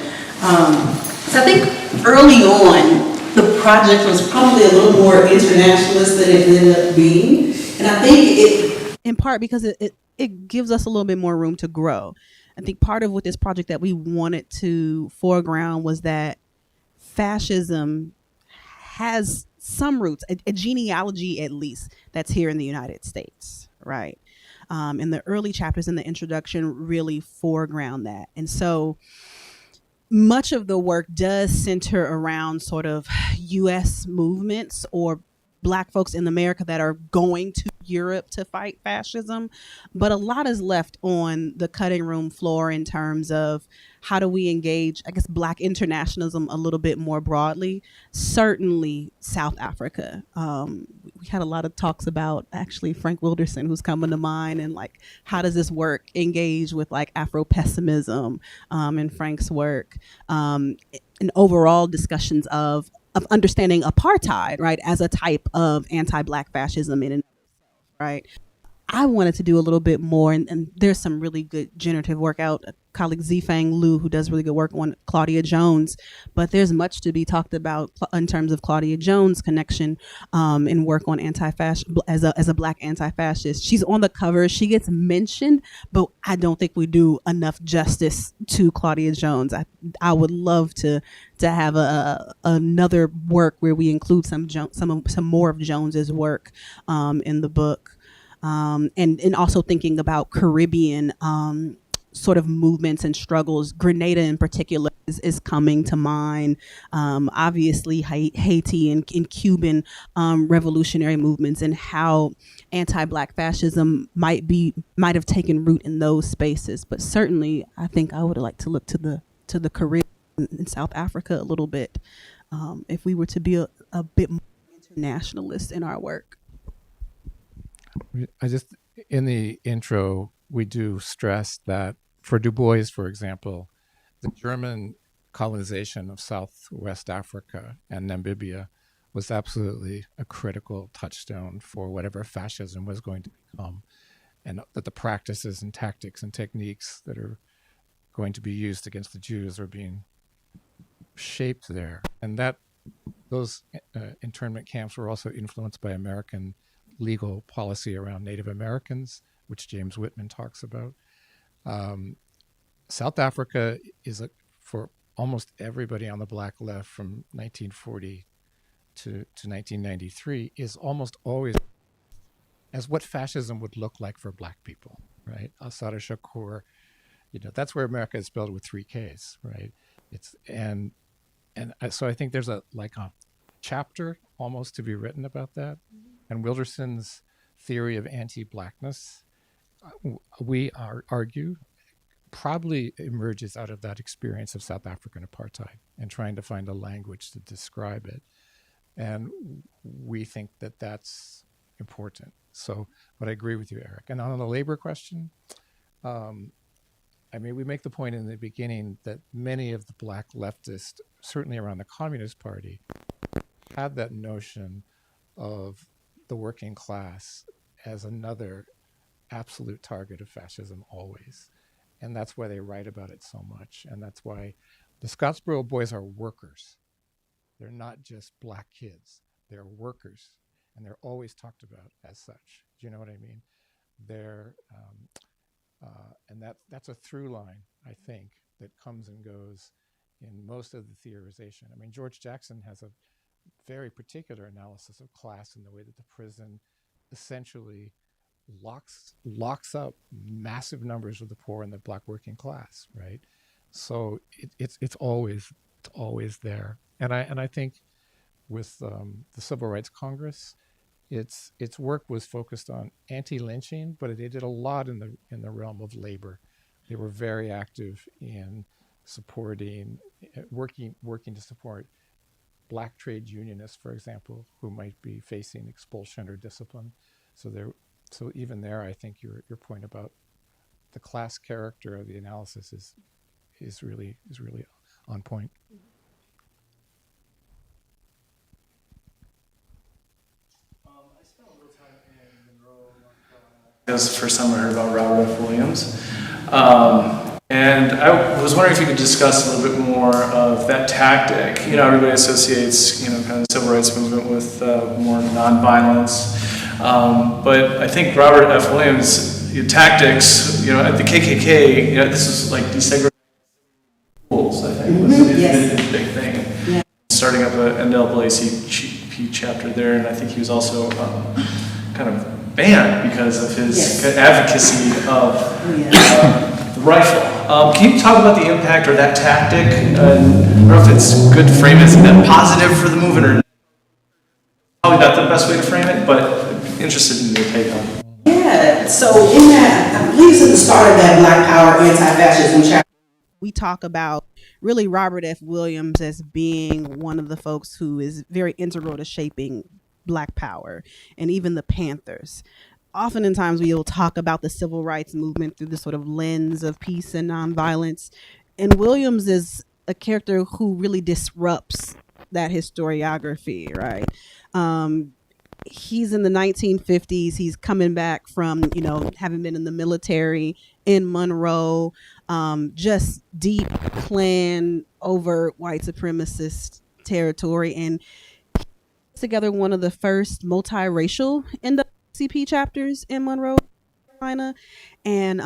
So I think early on, the project was probably a little more internationalist than it ended up being. And I think it... In part because it gives us a little bit more room to grow. I think part of what this project that we wanted to foreground was that fascism has some roots, a genealogy at least, that's here in the United States, right? And the early chapters in the introduction really foreground that. And so much of the work does center around sort of U.S. movements or Black folks in America that are going to Europe to fight fascism. But a lot is left on the cutting room floor in terms of how do we engage, I guess, Black internationalism a little bit more broadly. Certainly South Africa. We had a lot of talks about actually Frank Wilderson, who's coming to mind, and like, how does this work engage with like Afro-pessimism in Frank's work, and overall discussions of understanding apartheid, right, as a type of anti-Black fascism in and of itself, right? I wanted to do a little bit more, and there's some really good generative work out. A colleague Zifang Liu, who does really good work on Claudia Jones, but there's much to be talked about in terms of Claudia Jones' connection and work on as a Black anti-fascist. She's on the cover, she gets mentioned, but I don't think we do enough justice to Claudia Jones. I would love to have another work where we include some more of Jones's work in the book. And also thinking about Caribbean sort of movements and struggles. Grenada in particular is coming to mind. Obviously Haiti and Cuban revolutionary movements, and how anti-Black fascism might have taken root in those spaces. But certainly I think I would like to look to the Caribbean in South Africa a little bit, if we were to be a bit more internationalist in our work. In the intro, we do stress that for Du Bois, for example, the German colonization of Southwest Africa and Namibia was absolutely a critical touchstone for whatever fascism was going to become, and that the practices and tactics and techniques that are going to be used against the Jews are being shaped there. And that those internment camps were also influenced by American legal policy around Native Americans, which James Whitman talks about. South Africa is, for almost everybody on the Black left from 1940 to 1993, is almost always as what fascism would look like for Black people, right? Assata Shakur, that's where America is spelled with 3 Ks, right? So I think there's a chapter almost to be written about that. And Wilderson's theory of anti-Blackness, we argue, probably emerges out of that experience of South African apartheid and trying to find a language to describe it. And we think that that's important. So, but I agree with you, Eric. And on the labor question, we make the point in the beginning that many of the Black leftists, certainly around the Communist Party, had that notion of the working class as another absolute target of fascism always. And that's why they write about it so much. And that's why the Scottsboro Boys are workers. They're not just Black kids. They're workers. And they're always talked about as such. Do you know what I mean? And that's a through line, I think, that comes and goes in most of the theorization. George Jackson has a very particular analysis of class in the way that the prison essentially locks up massive numbers of the poor and the Black working class, right? So it's always there. And I think with the Civil Rights Congress, its work was focused on anti-lynching, but they did a lot in the realm of labor. They were very active in supporting, working to support Black trade unionists, for example, who might be facing expulsion or discipline. So even there, I think your point about the class character of the analysis is really on point. I spent a little time in Monroe, North Carolina. That was the first time I heard about Robert F. Williams. And I was wondering if you could discuss a little bit more of that tactic. Everybody associates, kind of the civil rights movement with more nonviolence. But I think Robert F. Williams' tactics, at the KKK, this is like desegregating schools, I think, was his big thing. Yeah. Starting up a NAACP chapter there, and I think he was also kind of banned because of his advocacy of the rifle. Can you talk about the impact or that tactic? I don't know if it's good to frame it as net positive for the movement or probably not the best way to frame it, but interested in your take on it. Yeah, so in that, I believe it's at the start of that Black Power Anti-Fascism chapter, we talk about really Robert F. Williams as being one of the folks who is very integral to shaping Black Power and even the Panthers. Oftentimes we will talk about the civil rights movement through the sort of lens of peace and nonviolence. And Williams is a character who really disrupts that historiography, right? He's in the 1950s. He's coming back from, having been in the military in Monroe, just deep Klan overt white supremacist territory. And together one of the first multiracial NAACP chapters in Monroe, Carolina. And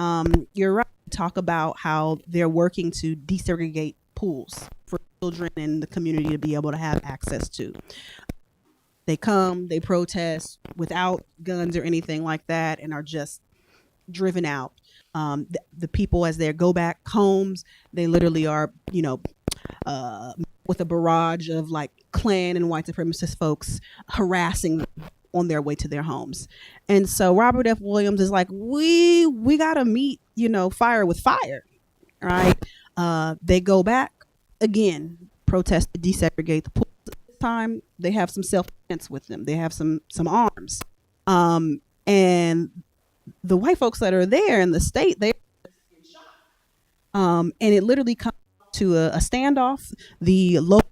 you're right, talk about how they're working to desegregate pools for children in the community to be able to have access to. They come, they protest without guns or anything like that, and are just driven out. The people, as they go back homes, they literally are, with a barrage of like Klan and white supremacist folks harassing them on their way to their homes. And so Robert F. Williams is like, we gotta meet, fire with fire, right? They go back again, protest to desegregate the pool. Time they have some self-defense with them. They have some arms, and the white folks that are there in the state, they and it literally comes to a standoff. The local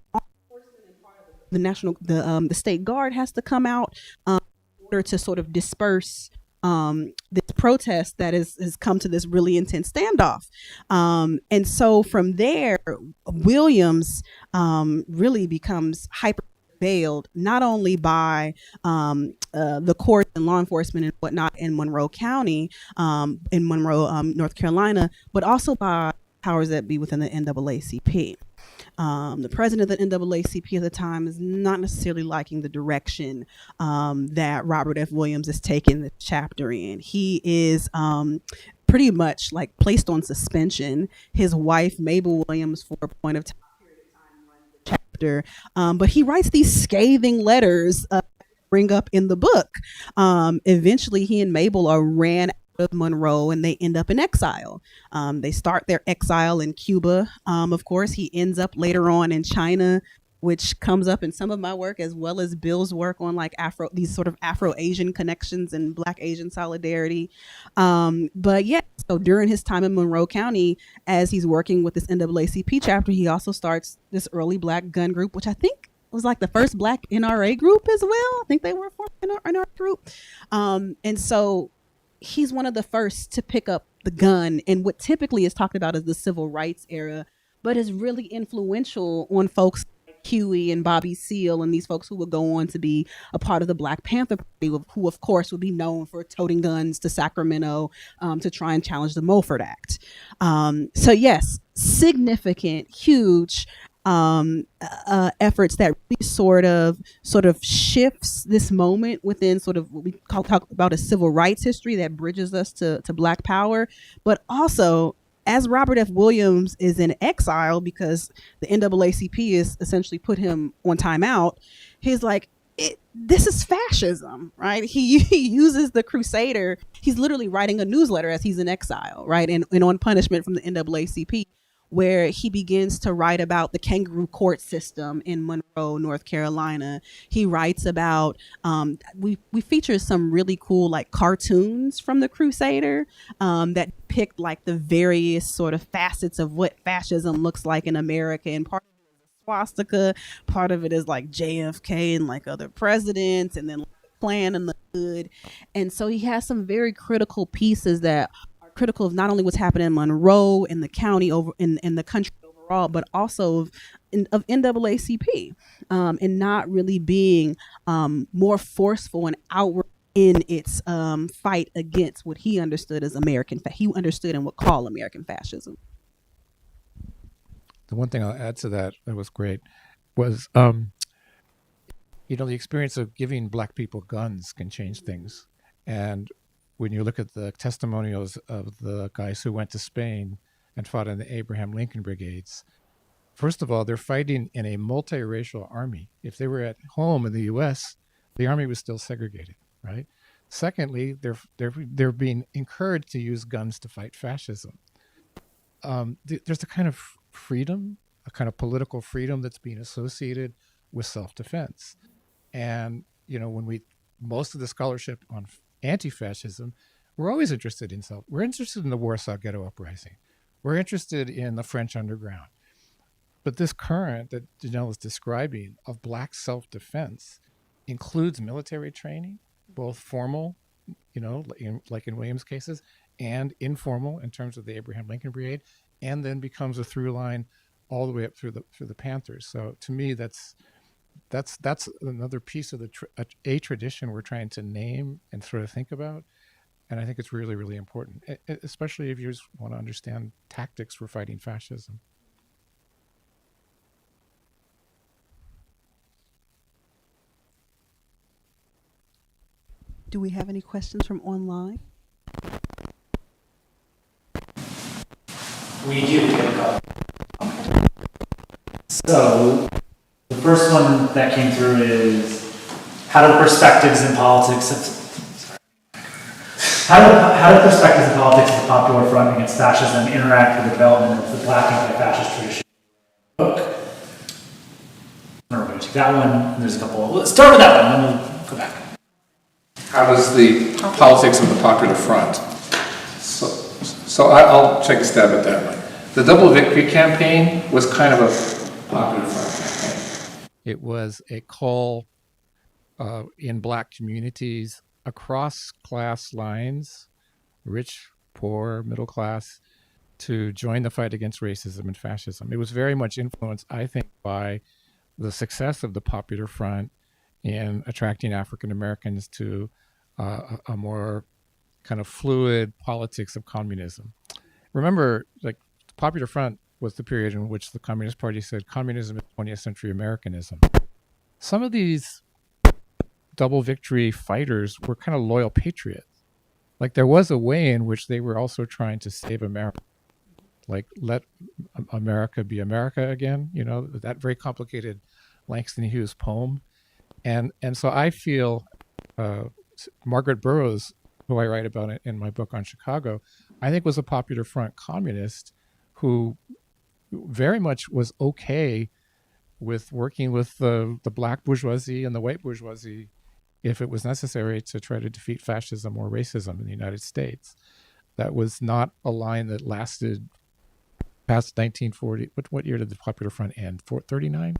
the state guard has to come out in order to sort of disperse this protest that has come to this really intense standoff. And so from there, Williams really becomes hyper veiled, not only by the courts and law enforcement and whatnot in Monroe County, in Monroe, North Carolina, but also by powers that be within the NAACP. The president of the NAACP at the time is not necessarily liking the direction that Robert F. Williams is taking the chapter in. He is pretty much like placed on suspension. His wife, Mabel Williams, for a point of time, chapter, but he writes these scathing letters bring up in the book. Eventually, he and Mabel are ran out of Monroe and they end up in exile. They start their exile in Cuba. Of course, he ends up later on in China, which comes up in some of my work as well as Bill's work on like these sort of Afro-Asian connections and Black Asian solidarity. But yeah, so during his time in Monroe County, as he's working with this NAACP chapter, he also starts this early Black gun group, which I think was like the first Black NRA group as well. I think they were a NRA group. And so he's one of the first to pick up the gun in what typically is talked about as the civil rights era, but is really influential on folks like Huey and Bobby Seale and these folks who would go on to be a part of the Black Panther Party, who of course would be known for toting guns to Sacramento to try and challenge the Mulford Act. So yes, significant, huge efforts that really sort of shifts this moment within sort of what we talk about as civil rights history that bridges us to Black power, but also as Robert F. Williams is in exile because the NAACP is essentially put him on timeout, he's like, this is fascism, right? He uses the Crusader. He's literally writing a newsletter as he's in exile, right? And on punishment from the NAACP, where he begins to write about the kangaroo court system in Monroe, North Carolina. He writes about, we feature some really cool like cartoons from the Crusader that depict like the various sort of facets of what fascism looks like in America. And part of it is a swastika, part of it is like JFK and like other presidents, and then like, the Klan and the hood. And so he has some very critical pieces that critical of not only what's happening in Monroe and the county over in the country overall, but also of NAACP, and not really being more forceful and outward in its fight against what he understood as he understood and would call American fascism. The one thing I'll add to that was great was, the experience of giving Black people guns can change things. And when you look at the testimonials of the guys who went to Spain and fought in the Abraham Lincoln Brigades, first of all, they're fighting in a multiracial army. If they were at home in the U.S., the army was still segregated, right? Secondly, they're being encouraged to use guns to fight fascism. There's a kind of freedom, a kind of political freedom that's being associated with self-defense. And, most of the scholarship on anti-fascism, we're always interested in we're interested in the Warsaw Ghetto Uprising. We're interested in the French underground. But this current that Jeanelle is describing of Black self-defense includes military training, both formal, like in Williams' cases, and informal in terms of the Abraham Lincoln Brigade, and then becomes a through line all the way up through the Panthers. So to me, that's another piece of a tradition we're trying to name and sort of think about. And I think it's really, really important, especially if you just want to understand tactics for fighting fascism. Do we have any questions from online? We do get a couple. So the first one that came through is, how do perspectives in politics of the Popular Front against fascism interact with the development of the Black Antifascist Tradition book? We're going to take that one, and there's a couple. Let's start with that one, then we'll go back. How does the politics of the Popular Front? So I'll take a stab at that one. The Double Victory campaign was kind of a Popular Front campaign. It was a call in Black communities across class lines, rich, poor, middle class, to join the fight against racism and fascism. It was very much influenced, I think, by the success of the Popular Front in attracting African Americans to a more kind of fluid politics of communism. Remember, like, the Popular Front was the period in which the Communist Party said communism is 20th century Americanism. Some of these double victory fighters were kind of loyal patriots. Like, there was a way in which they were also trying to save America. Like, let America be America again, that very complicated Langston Hughes poem. And so I feel Margaret Burroughs, who I write about in my book on Chicago, I think was a Popular Front communist who very much was okay with working with the black bourgeoisie and the white bourgeoisie if it was necessary to try to defeat fascism or racism in the United States. That was not a line that lasted past 1940. What year did the Popular Front end? 39,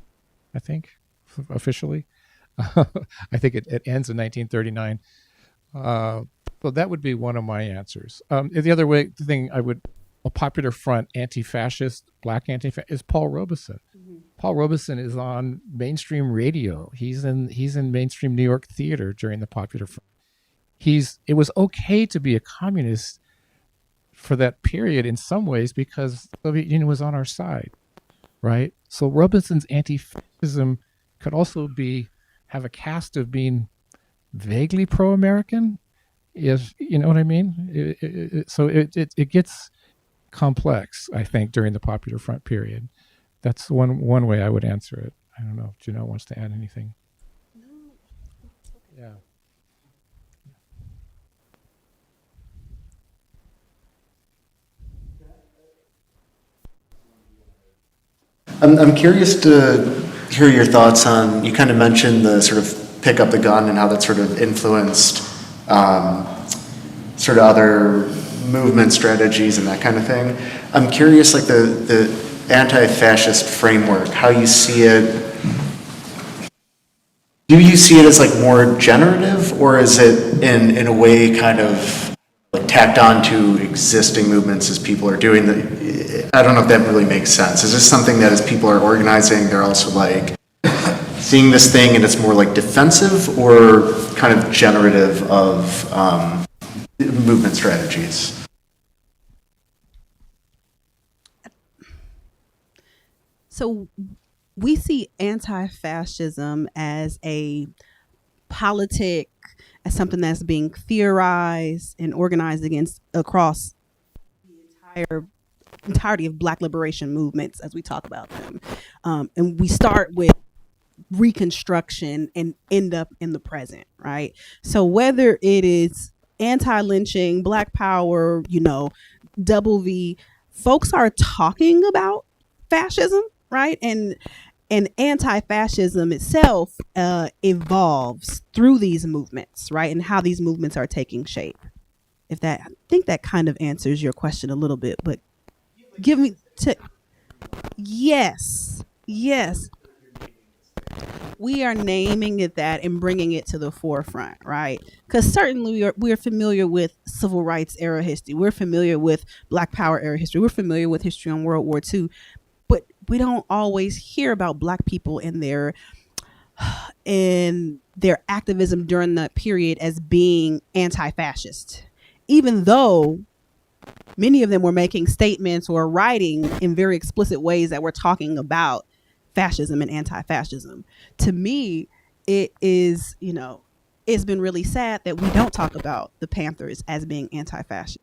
I think, officially. I think it ends in 1939. So that would be one of my answers. The other thing a Popular Front anti-fascist, Black anti-fascist, is Paul Robeson. Mm-hmm. Paul Robeson is on mainstream radio. He's in mainstream New York theater during the Popular Front. It was okay to be a communist for that period in some ways because the Soviet Union was on our side, right? So Robeson's anti-fascism could also have a cast of being vaguely pro-American, if you know what I mean. So it gets complex, I think, during the Popular Front period. That's one way I would answer it. I don't know if Jeanelle wants to add anything. Yeah. I'm curious to hear your thoughts on, you kind of mentioned the sort of pick up the gun and how that sort of influenced sort of other movement strategies and that kind of thing. I'm curious, like the anti-fascist framework, how you see it. Do you see it as like more generative, or is it in a way kind of like tacked on to existing movements as people are doing the, I don't know if that really makes sense. Is this something that as people are organizing, they're also like seeing this thing and it's more like defensive or kind of generative of movement strategies? So we see anti-fascism as a politic, as something that's being theorized and organized against across the entirety of Black liberation movements as we talk about them. And we start with Reconstruction and end up in the present, right? So whether it is anti-lynching, Black Power, double V, folks are talking about fascism, right? And anti-fascism itself evolves through these movements, right? And how these movements are taking shape. I think that kind of answers your question a little bit, but yes, we are naming it that and bringing it to the forefront, right? Because certainly we're familiar with civil rights era history. We're familiar with Black Power era history. We're familiar with history on World War II. But we don't always hear about Black people and their activism during that period as being anti-fascist, even though many of them were making statements or writing in very explicit ways that were talking about fascism and anti-fascism. To me, it is, it's been really sad that we don't talk about the Panthers as being anti-fascist.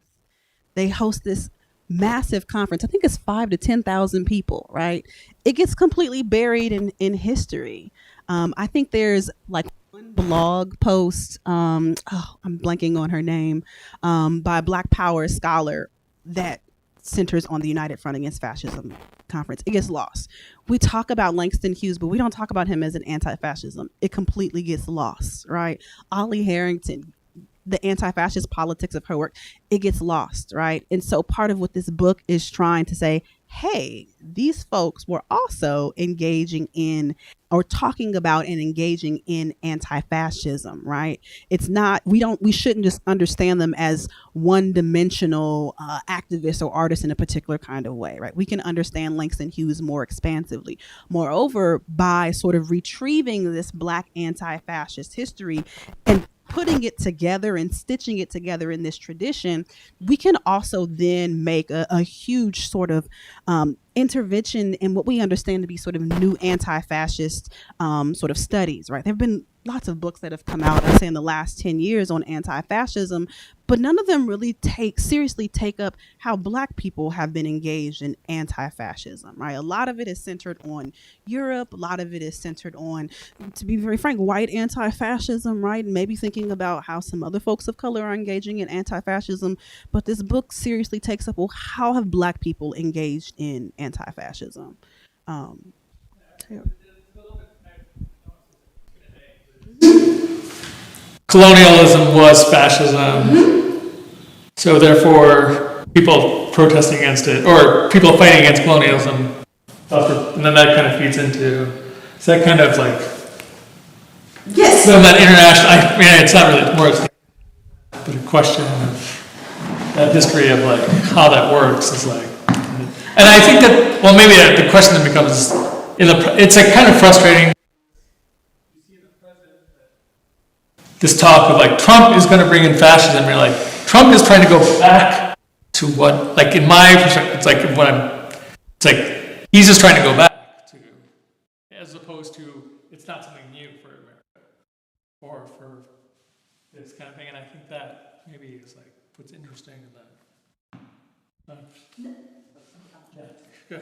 They host this massive conference. I think it's 5,000 to 10,000 people, right? It gets completely buried in history. I think there's like one blog post, I'm blanking on her name, by a Black Power scholar that centers on the United Front Against Fascism conference. It gets lost. We talk about Langston Hughes, but we don't talk about him as an anti-fascism. It completely gets lost, right? Ollie Harrington, the anti-fascist politics of her work, it gets lost, right? And so part of what this book is trying to say, hey, these folks were also engaging in or talking about and engaging in anti-fascism, right? It's not, we shouldn't just understand them as one-dimensional activists or artists in a particular kind of way, right? We can understand Langston Hughes more expansively. Moreover, by sort of retrieving this Black anti-fascist history and putting it together and stitching it together in this tradition, we can also then make a huge sort of intervention in what we understand to be sort of new anti-fascist sort of studies, right? There have been lots of books that have come out, I'd say in the last 10 years on anti-fascism, but none of them really seriously take up how Black people have been engaged in anti-fascism, right? A lot of it is centered on Europe. A lot of it is centered on, to be very frank, white anti-fascism, right? And maybe thinking about how some other folks of color are engaging in anti-fascism. But this book seriously takes up, well, how have Black people engaged in anti-fascism? Yeah. Colonialism was fascism. So therefore, people protesting against it, or people fighting against colonialism, and then that kind of feeds into, is that kind of like, Yes. so that international, I mean, it's not really more, but a question of that history of like how that works is like, and I think that, well, maybe the question then becomes, it's like kind of frustrating. This talk of like Trump is going to bring in fascism. You're like, Trump is trying to go back to what, like in my perspective, it's like it's like he's just trying to go back to, as opposed to it's not something new for America or for this kind of thing. And I think that maybe is like what's interesting in that. Yeah, good.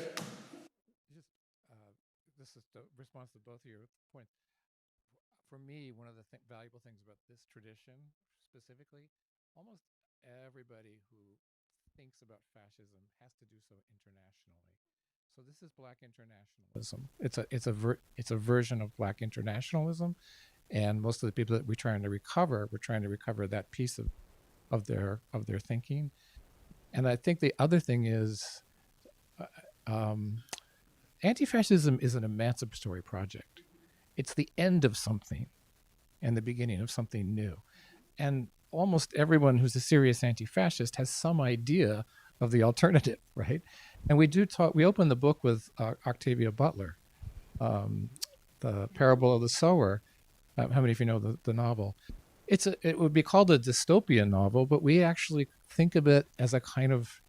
This is the response to both of your points. for me, one of the valuable things about this tradition specifically, almost everybody who thinks about fascism has to do so internationally. So this is Black internationalism. It's a version of Black internationalism, and most of the people that we're trying to recover that piece of their thinking. And I think the other thing is, anti-fascism is an emancipatory project. It's the end of something and the beginning of something new. And almost everyone who's a serious anti-fascist has some idea of the alternative, right? And we open the book with Octavia Butler, the Parable of the Sower. How many of you know the novel? It would be called a dystopian novel, but we actually think of it as a kind of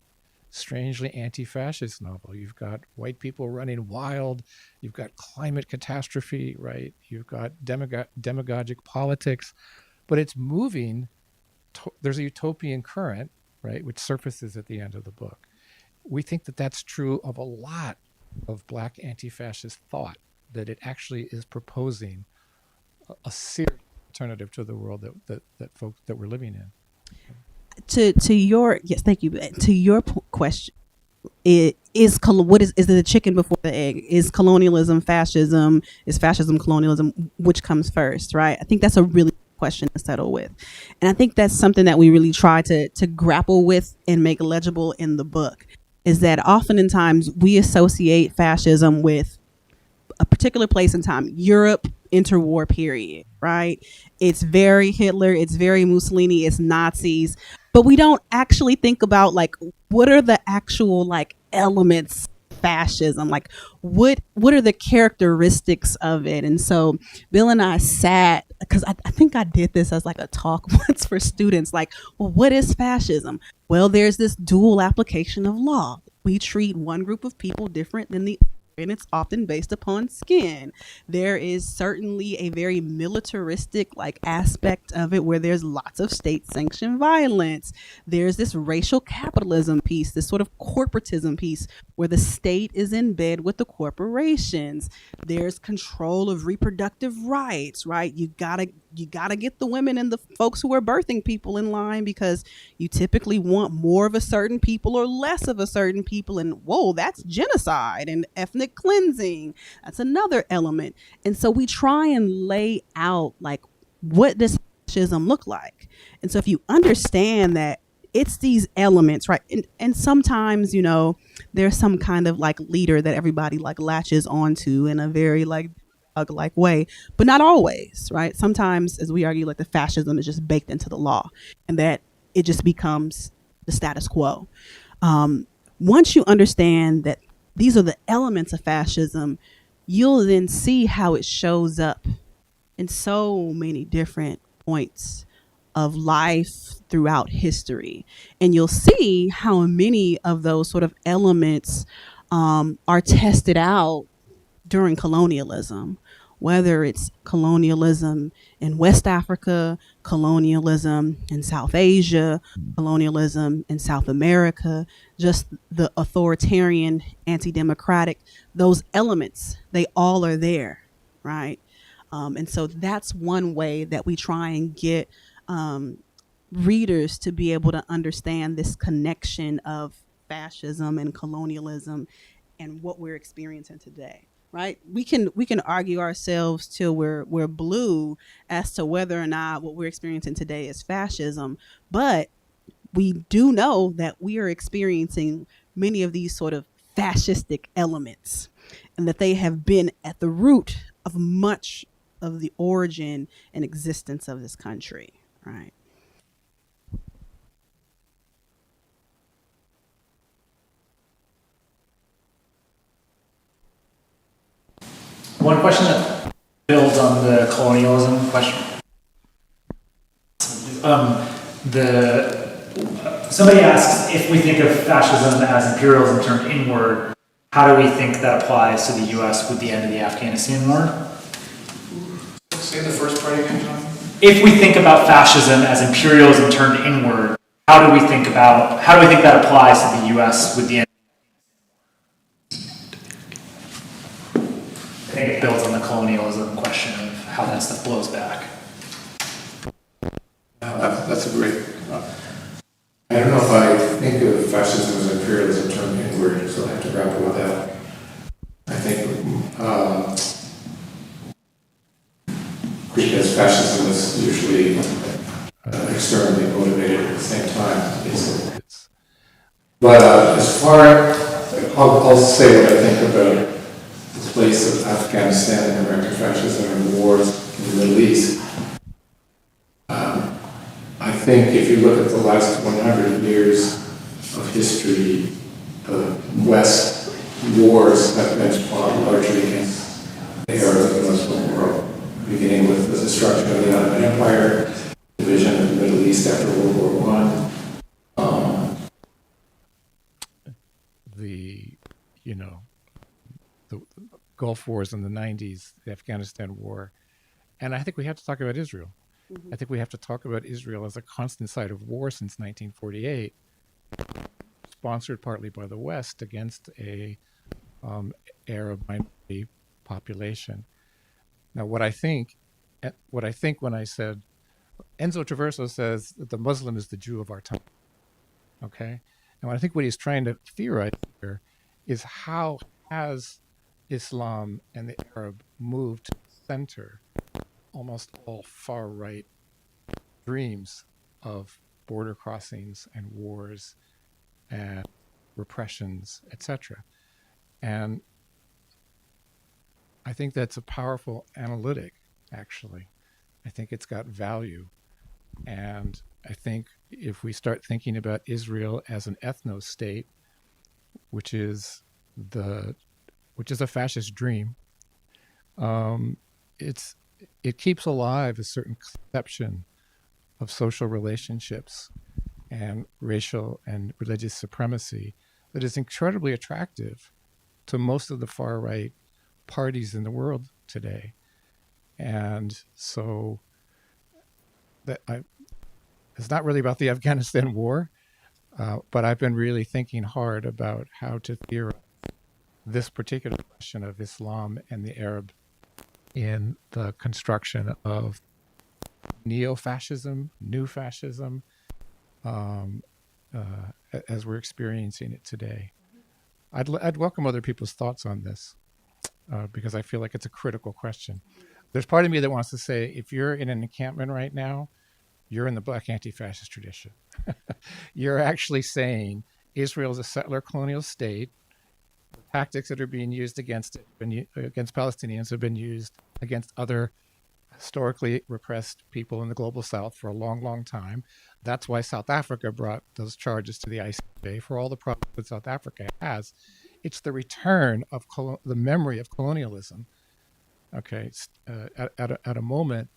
strangely anti-fascist novel. You've got white people running wild. You've got climate catastrophe, right? You've got demagogic politics, but it's moving. There's a utopian current, right, which surfaces at the end of the book. We think that that's true of a lot of Black anti-fascist thought, that it actually is proposing a serious alternative to the world that we're living in. To your yes, thank you. To your question, it is what is it the chicken before the egg? Is colonialism fascism? Is fascism colonialism? Which comes first, right? I think that's a really question to settle with, and I think that's something that we really try to grapple with and make legible in the book. Is that oftentimes we associate fascism with a particular place in time, Europe, interwar period, right? It's very Hitler, it's very Mussolini, it's Nazis, but we don't actually think about like what are the actual like elements of fascism, like what are the characteristics of it. And so Bill and I sat, because I think I did this as like a talk once for students, like, well, what is fascism? Well, there's this dual application of law. We treat one group of people different than the other, and it's often based upon skin. There is certainly a very militaristic like aspect of it where there's lots of state sanctioned violence. There's this racial capitalism piece, this sort of corporatism piece where the state is in bed with the corporations. There's control of reproductive rights, right? You gotta get the women and the folks who are birthing people in line, because you typically want more of a certain people or less of a certain people. And whoa, that's genocide and ethnic cleansing. That's another element. And so we try and lay out like, what does fascism look like? And so if you understand that it's these elements, right? And sometimes, you know, there's some kind of like leader that everybody like latches onto in a very like way, but not always, right? Sometimes, as we argue, like the fascism is just baked into the law, and that it just becomes the status quo. Once you understand that these are the elements of fascism, you'll then see how it shows up in so many different points of life throughout history. And you'll see how many of those sort of elements are tested out during colonialism, whether it's colonialism in West Africa, colonialism in South Asia, colonialism in South America, just the authoritarian, anti-democratic, those elements, they all are there, right? And so that's one way that we try and get readers to be able to understand this connection of fascism and colonialism and what we're experiencing today. Right? We can argue ourselves till we're blue as to whether or not what we're experiencing today is fascism, but we do know that we are experiencing many of these sort of fascistic elements, and that they have been at the root of much of the origin and existence of this country. Right? One question that builds on the colonialism question. Somebody asks, if we think of fascism as imperialism turned inward, how do we think that applies to the U.S. with the end of the Afghanistan war? Say the first part again, John. If we think about fascism as imperialism turned inward, how do we think that applies to the U.S. with the end? think it builds on the colonialism question of how that stuff blows back. That's a great. I don't know if I think of fascism as imperialism term inward, so I have to grapple with that. I think because fascism is usually externally motivated at the same time. But as far, I'll say what I think about the place of Afghanistan and American fascism and the wars in the Middle East. I think if you look at the last 100 years of history, the West wars have been fought largely against the Arab and Muslim world, beginning with the destruction of the Ottoman Empire, division of the Middle East after World War I. The Gulf Wars in the 90s, the Afghanistan War. And I think we have to talk about Israel. Mm-hmm. I think we have to talk about Israel as a constant site of war since 1948, sponsored partly by the West against a Arab minority population. Now, what I think when I said, Enzo Traverso says that the Muslim is the Jew of our time, okay? And I think what he's trying to theorize here is how has Islam and the Arab moved to center almost all far-right dreams of border crossings and wars and repressions, etc. And I think that's a powerful analytic, actually. I think it's got value. And I think if we start thinking about Israel as an ethno-state, which is a fascist dream, it keeps alive a certain conception of social relationships and racial and religious supremacy that is incredibly attractive to most of the far-right parties in the world today. And so it's not really about the Afghanistan war, but I've been really thinking hard about how to theorize this particular question of Islam and the Arab in the construction of neo-fascism, new fascism, as we're experiencing it today. I'd welcome other people's thoughts on this because I feel like it's a critical question. There's part of me that wants to say, if you're in an encampment right now, you're in the Black Antifascist tradition. You're actually saying Israel is a settler colonial state. The tactics that are being used against Palestinians have been used against other historically repressed people in the global south for a long, long time. That's why South Africa brought those charges to the ICJ for all the problems that South Africa has. It's the return of the memory of colonialism. Okay, at a moment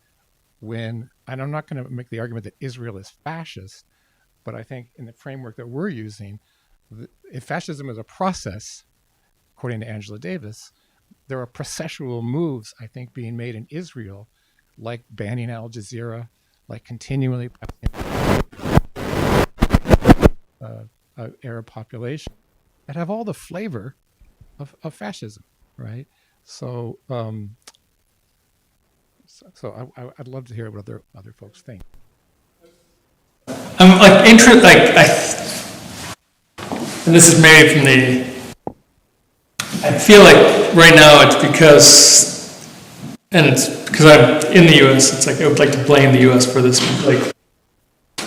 when, and I'm not going to make the argument that Israel is fascist, but I think in the framework that we're using, if fascism is a process, according to Angela Davis, there are processual moves, I think, being made in Israel, like banning Al Jazeera, like continually Arab population that have all the flavor of fascism, right? So, I'd love to hear what other folks think. I'm like interested, and this is maybe from I feel like right now it's because I'm in the U.S. It's like I would like to blame the U.S. for this. Like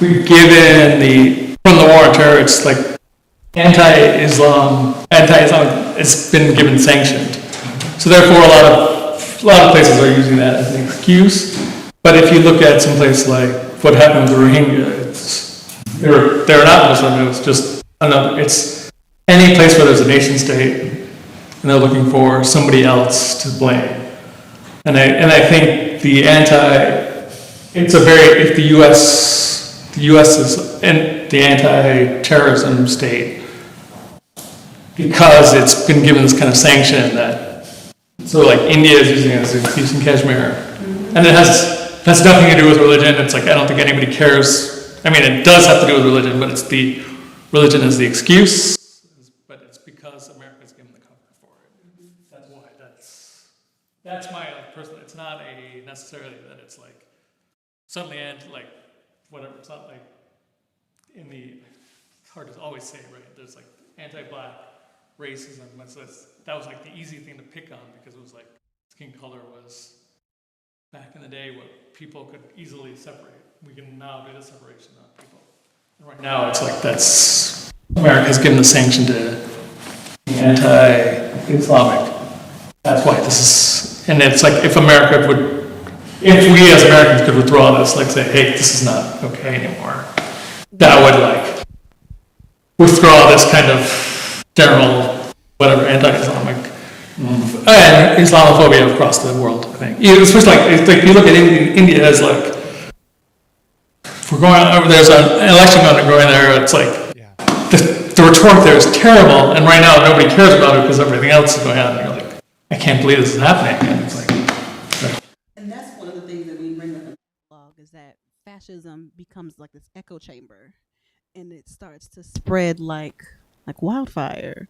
we've given from the war on terror, it's like anti-Islam, it's been given sanctioned. So therefore, a lot of places are using that as an excuse. But if you look at some place like what happened with the Rohingya, they're not Muslim. It was just another. It's any place where there's a nation state, and they're looking for somebody else to blame. And I think if the U.S. is in the anti-terrorism state because it's been given this kind of sanction that. So like India is using it as an excuse in Kashmir. And it has nothing to do with religion. It's like, I don't think anybody cares. I mean, it does have to do with religion, but it's the religion is the excuse, but it's because America's given the cover for it. That's why That's my personal. It's not a necessarily that it's like suddenly like whatever. It's not like in the it's hard to always say, right? There's like anti-black racism. That was like the easy thing to pick on because it was like skin color was back in the day what people could easily separate. We can now do the separation of people. And right now it's like that's America has given the sanction to anti-Islamic. That's why this is, and it's like if we as Americans could withdraw this, like say, hey, this is not okay anymore, that would like withdraw this kind of general, whatever, anti-Islamic and Islamophobia across the world, I think. Especially like you look at India as like, if we're going over, there's an election going there, it's like, the rhetoric there is terrible, and right now nobody cares about it because everything else is going on, and you're like, I can't believe this is happening. And it's like, and that's one of the things that we bring up in the blog is that fascism becomes like this echo chamber, and it starts to spread like wildfire.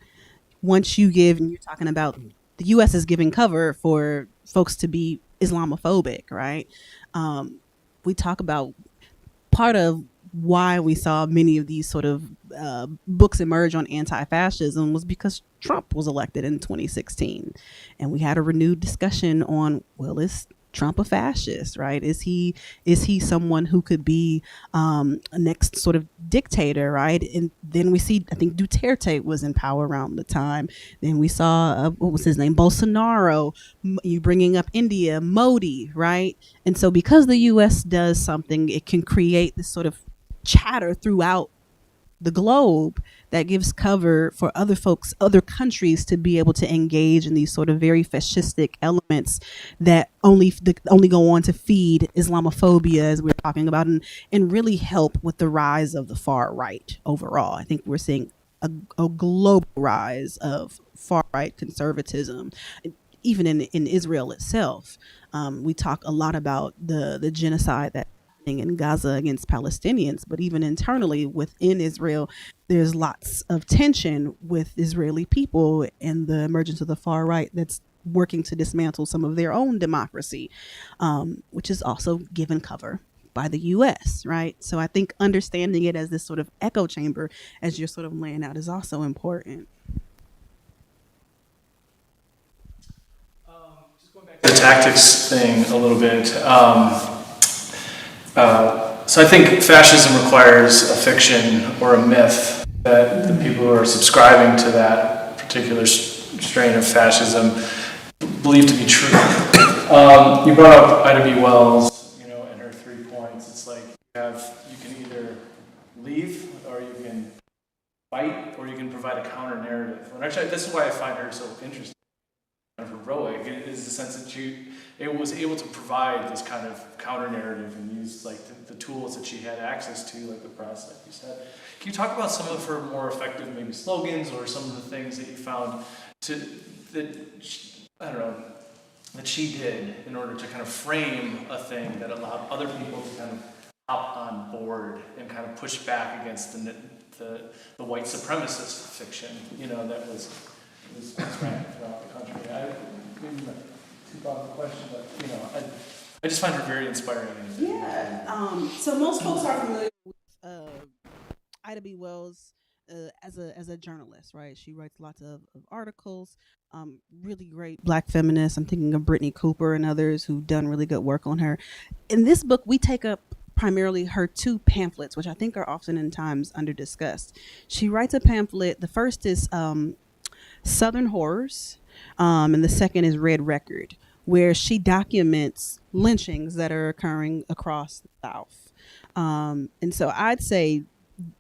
Once you give, and you're talking about the U.S. is giving cover for folks to be Islamophobic, right? We talk about part of why we saw many of these sort of books emerge on anti-fascism was because Trump was elected in 2016, and we had a renewed discussion on, well, is Trump a fascist, right? Is he someone who could be a next sort of dictator, right? And then we see, I think Duterte was in power around the time. Then we saw what was his name, Bolsonaro. You bringing up India, Modi, right? And so because the U.S. does something, it can create this sort of chatter throughout the globe that gives cover for other folks, other countries to be able to engage in these sort of very fascistic elements that only go on to feed Islamophobia, as we're talking about, and really help with the rise of the far right overall. I think we're seeing a global rise of far right conservatism, even in Israel itself. We talk a lot about the genocide that in Gaza against Palestinians, but even internally within Israel, there's lots of tension with Israeli people and the emergence of the far right that's working to dismantle some of their own democracy, which is also given cover by the U.S., right? So I think understanding it as this sort of echo chamber, as you're sort of laying out, is also important. just going back to the tactics thing a little bit. So I think fascism requires a fiction or a myth that the people who are subscribing to that particular strain of fascism believe to be true. You brought up Ida B. Wells, and her 3 points. It's like you can either leave, or you can fight, or you can provide a counter narrative. And actually, this is why I find her so interesting and heroic. It is the sense that it was able to provide this kind of counter narrative and use like the tools that she had access to, like the press, like you said. Can you talk about some of her more effective maybe slogans or some of the things that you found that she did in order to kind of frame a thing that allowed other people to kind of hop on board and kind of push back against the white supremacist fiction, that was rampant throughout the country. Maybe not too broad of a question, but I just find her very inspiring. Yeah. So most folks are familiar with Ida B. Wells as a journalist, right? She writes lots of articles. Really great Black feminists. I'm thinking of Brittany Cooper and others who've done really good work on her. In this book, we take up primarily her 2 pamphlets, which I think are often in times under discussed. She writes a pamphlet. The first is Southern Horrors, and the second is Red Record, where she documents lynchings that are occurring across the South. And so I'd say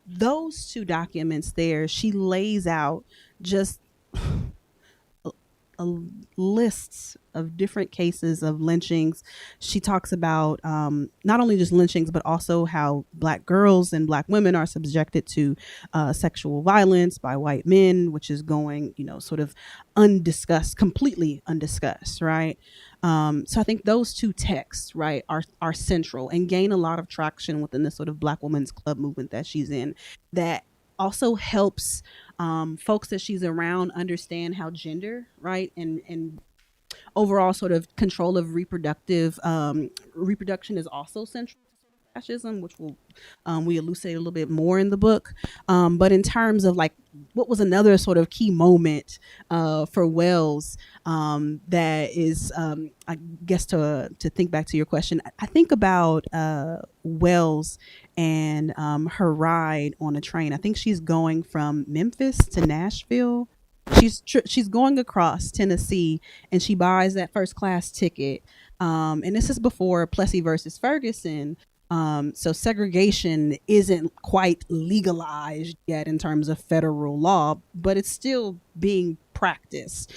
those 2 documents there, she lays out just lists of different cases of lynchings. She talks about not only just lynchings, but also how Black girls and Black women are subjected to sexual violence by white men, which is going, sort of undiscussed, completely undiscussed, right? So I think those 2 texts, right, are central and gain a lot of traction within the sort of Black women's club movement that she's in, that also helps folks that she's around understand how gender, right, and overall sort of control of reproduction is also central to fascism, which will we elucidate a little bit more in the book. But in terms of like what was another sort of key moment for Wells, that is, I guess to think back to your question, I think about Wells and her ride on a train. I think she's going from Memphis to Nashville. She's going across Tennessee, and she buys that first class ticket. And this is before Plessy versus Ferguson. So segregation isn't quite legalized yet in terms of federal law, but it's still being practiced.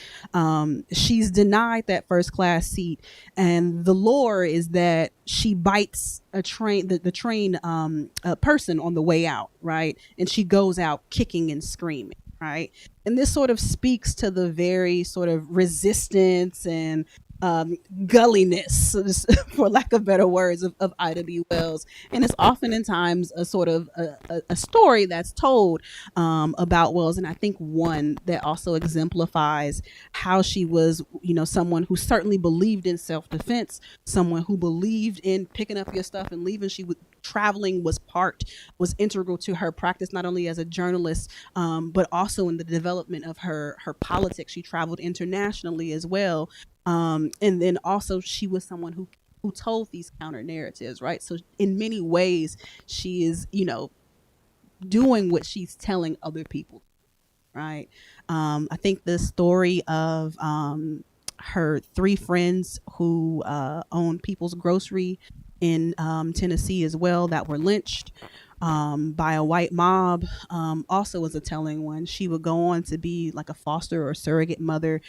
She's denied that first class seat, and the lore is that she bites a train, the train person on the way out, right? And she goes out kicking and screaming, right? And this sort of speaks to the very sort of resistance and gulliness, for lack of better words, of Ida B. Wells. And it's oftentimes a sort of a story that's told about Wells. And I think one that also exemplifies how she was, someone who certainly believed in self-defense, someone who believed in picking up your stuff and leaving. Traveling was integral to her practice, not only as a journalist, but also in the development of her politics. She traveled internationally as well. And then also she was someone who told these counter narratives, right? So in many ways, she is, doing what she's telling other people, right? I think the story of her three friends who owned People's Grocery in Tennessee as well, that were lynched by a white mob, also was a telling one. She would go on to be like a foster or surrogate mother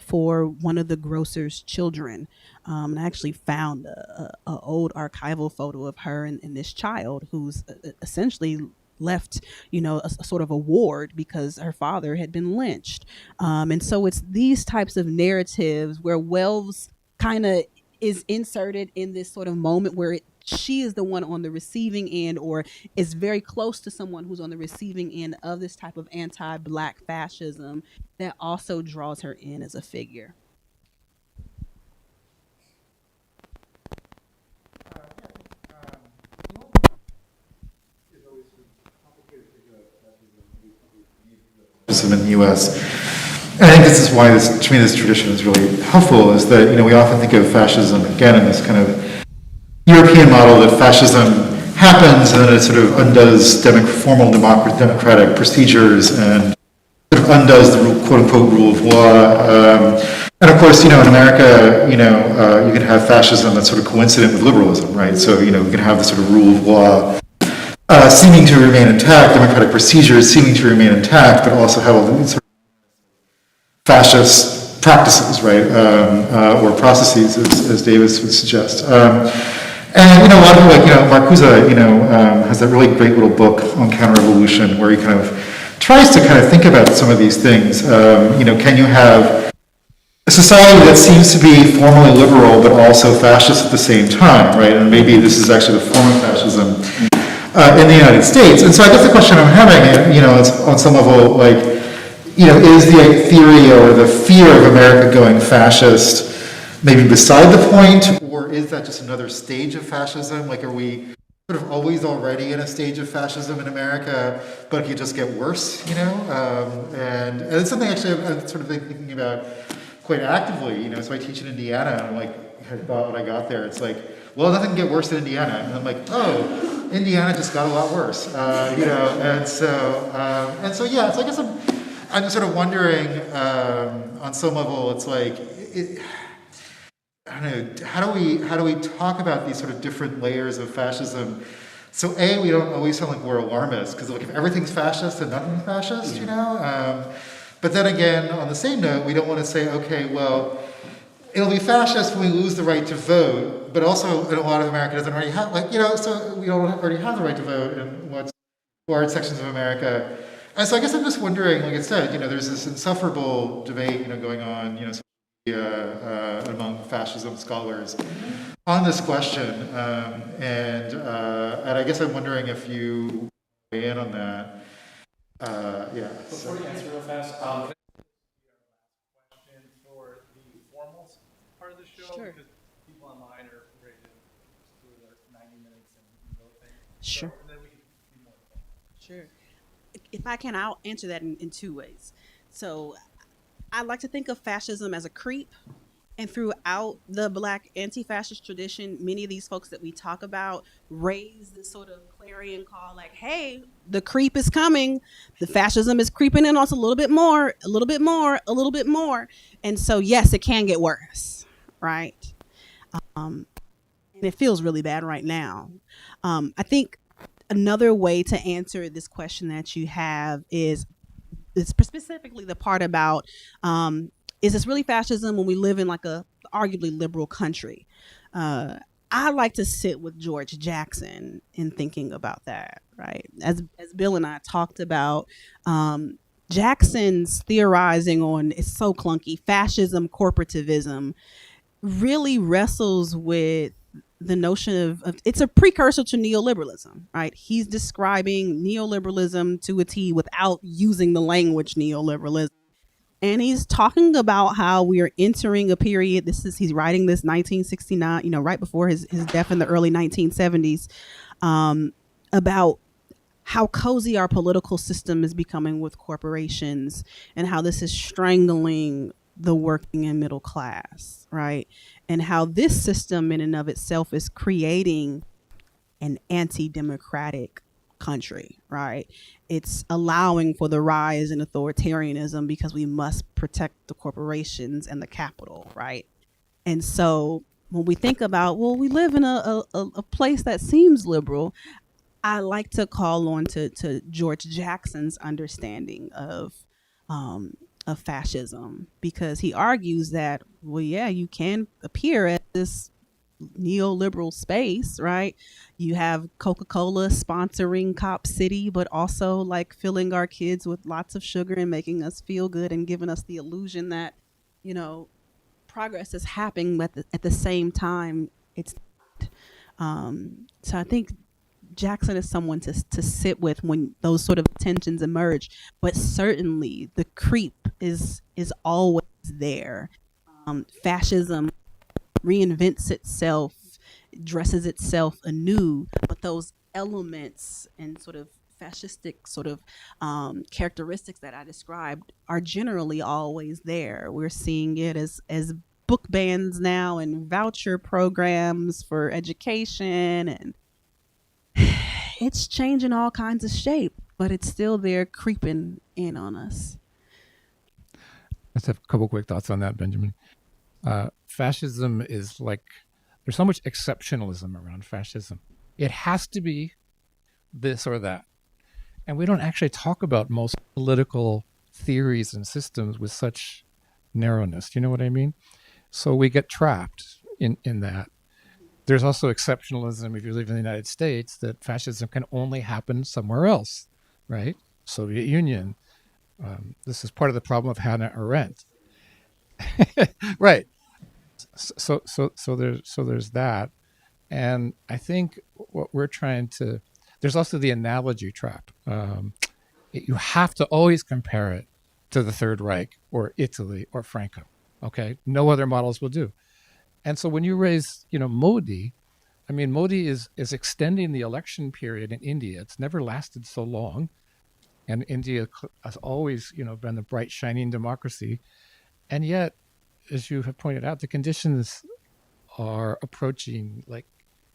for one of the grocer's children. And I actually found a old archival photo of her and this child who's essentially left, a sort of a ward because her father had been lynched. And so it's these types of narratives where Wells kind of is inserted in this sort of moment where she is the one on the receiving end, or is very close to someone who's on the receiving end of this type of anti-Black fascism, that also draws her in as a figure. In the U.S. And I think this is why to me, this tradition is really helpful, is that, we often think of fascism, again, in this kind of European model that fascism happens and then it sort of undoes formal democratic procedures and sort of undoes the quote-unquote rule of law. And of course, in America, you can have fascism that's sort of coincident with liberalism, right? So, you can have the sort of rule of law seeming to remain intact, democratic procedures seeming to remain intact, but also have a sort of fascist practices, right, or processes, as Davis would suggest. And, a lot of Marcuse, has that really great little book on counter-revolution where he kind of tries to kind of think about some of these things. Can you have a society that seems to be formally liberal but also fascist at the same time, right? And maybe this is actually the form of fascism in the United States. And so I guess the question I'm having, is on some level, like, is the theory or the fear of America going fascist maybe beside the point, or is that just another stage of fascism? Like, are we sort of always already in a stage of fascism in America, but it could just get worse, And it's something actually I'm sort of thinking about quite actively, So I teach in Indiana, and I'm like, about when I got there, it's like, well, nothing can get worse than Indiana. And I'm like, oh, Indiana just got a lot worse, And so yeah, so I guess I'm sort of wondering, on some level, it's like, I don't know, how do we talk about these sort of different layers of fascism? So A, we don't always sound like we're alarmists, because like if everything's fascist, then nothing's fascist, But then again, on the same note, we don't want to say, okay, well, it'll be fascist when we lose the right to vote, but also in a lot of America doesn't already have, so we don't already have the right to vote in large sections of America. And so I guess I'm just wondering, like I said, there's this insufferable debate, going on, among fascism scholars on this question, and I guess I'm wondering if you weigh in on that. Yeah. Before you answer real fast, question for the formal part of the show Sure. because people online are ready to do their 90 minutes and go thing. Sure. So, and then we can be more informal. Sure. If I can, I'll answer that in two ways. So I like to think of fascism as a creep. And throughout the Black Antifascist tradition, many of these folks that we talk about raise this sort of clarion call like, hey, the creep is coming. The fascism is creeping in on us a little bit more, a little bit more, a little bit more. And so, yes, it can get worse, right? And it feels really bad right now. I think another way to answer this question that you have is specifically the part about is this really fascism when we live in like a arguably liberal country? I like to sit with George Jackson in thinking about that, right? As Bill and I talked about, Jackson's theorizing on, it's so clunky, fascism, corporativism, really wrestles with the notion of it's a precursor to neoliberalism, right? He's describing neoliberalism to a T without using the language neoliberalism. And he's talking about how we are entering a period. He's writing this 1969, right before his death in the early 1970s, about how cozy our political system is becoming with corporations and how this is strangling the working and middle class, right? And how this system in and of itself is creating an anti-democratic country, right? It's allowing for the rise in authoritarianism because we must protect the corporations and the capital, right? And so when we think about, well, we live in a place that seems liberal, I like to call on to George Jackson's understanding of fascism, because he argues that, well, yeah, you can appear at this neoliberal space, right? You have Coca-Cola sponsoring Cop City, but also like filling our kids with lots of sugar and making us feel good and giving us the illusion that, progress is happening, but at the same time, it's so I think Jackson is someone to sit with when those sort of tensions emerge, but certainly the creep is always there. Fascism reinvents itself, dresses itself anew, but those elements and sort of fascistic sort of characteristics that I described are generally always there. We're seeing it as book bans now and voucher programs for education, and it's changing all kinds of shape, but it's still there creeping in on us. Let's have a couple quick thoughts on that, Benjamin. Fascism is like, there's so much exceptionalism around fascism. It has to be this or that. And we don't actually talk about most political theories and systems with such narrowness. Do you know what I mean? So we get trapped in that. There's also exceptionalism, if you live in the United States, that fascism can only happen somewhere else, right? Soviet Union. This is part of the problem of Hannah Arendt. Right. So there's that. And I think what we're trying to, there's also the analogy trap. You have to always compare it to the Third Reich or Italy or Franco. Okay. No other models will do. And so when you raise, Modi, I mean, Modi is extending the election period in India. It's never lasted so long. And India has always, been the bright, shining democracy. And yet, as you have pointed out, the conditions are approaching like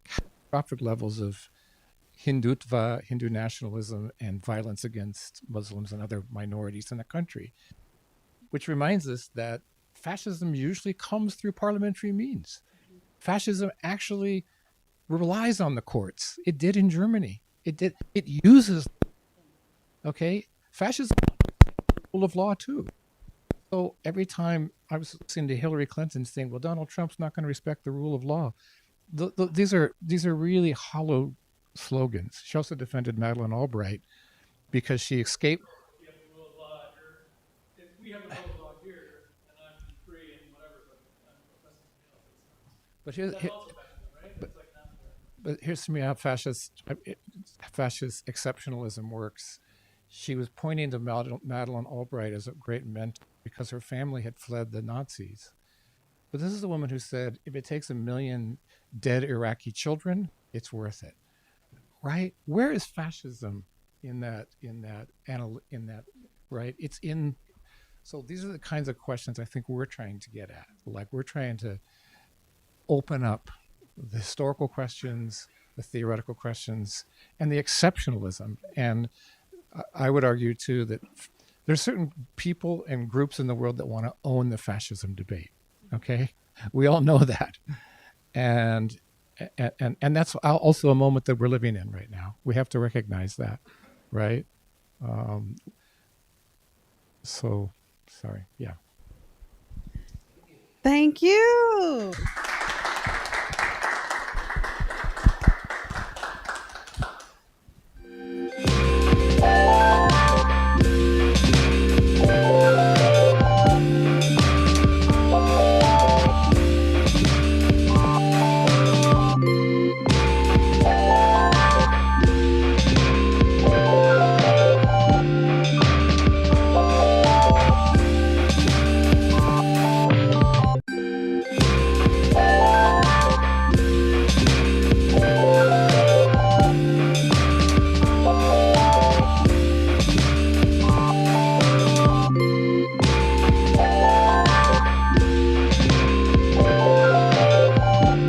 catastrophic levels of Hindutva, Hindu nationalism, and violence against Muslims and other minorities in the country, which reminds us that fascism usually comes through parliamentary means. Fascism actually relies on the courts. It did in Germany. It uses, okay? Fascism is the rule of law too. So every time I was listening to Hillary Clinton saying, well, Donald Trump's not going to respect the rule of law. These are really hollow slogans. She also defended Madeleine Albright because she escaped. We have the rule of law here. We have the rule of law here, and I'm free and whatever, but I'm oppressing somebody else. But here's, That's also fascism, right? It's like not but here's to me how fascist exceptionalism works. She was pointing to Madeleine Albright as a great mentor because her family had fled the Nazis. But this is the woman who said, if it takes 1 million dead Iraqi children, it's worth it. Right? Where is fascism in that, right? It's in, so these are the kinds of questions I think we're trying to get at. Like, we're trying to open up the historical questions, the theoretical questions, and the exceptionalism. And I would argue too that there's certain people and groups in the world that want to own the fascism debate. Okay, we all know that, and that's also a moment that we're living in right now. We have to recognize that, right? So, sorry, yeah. Thank you.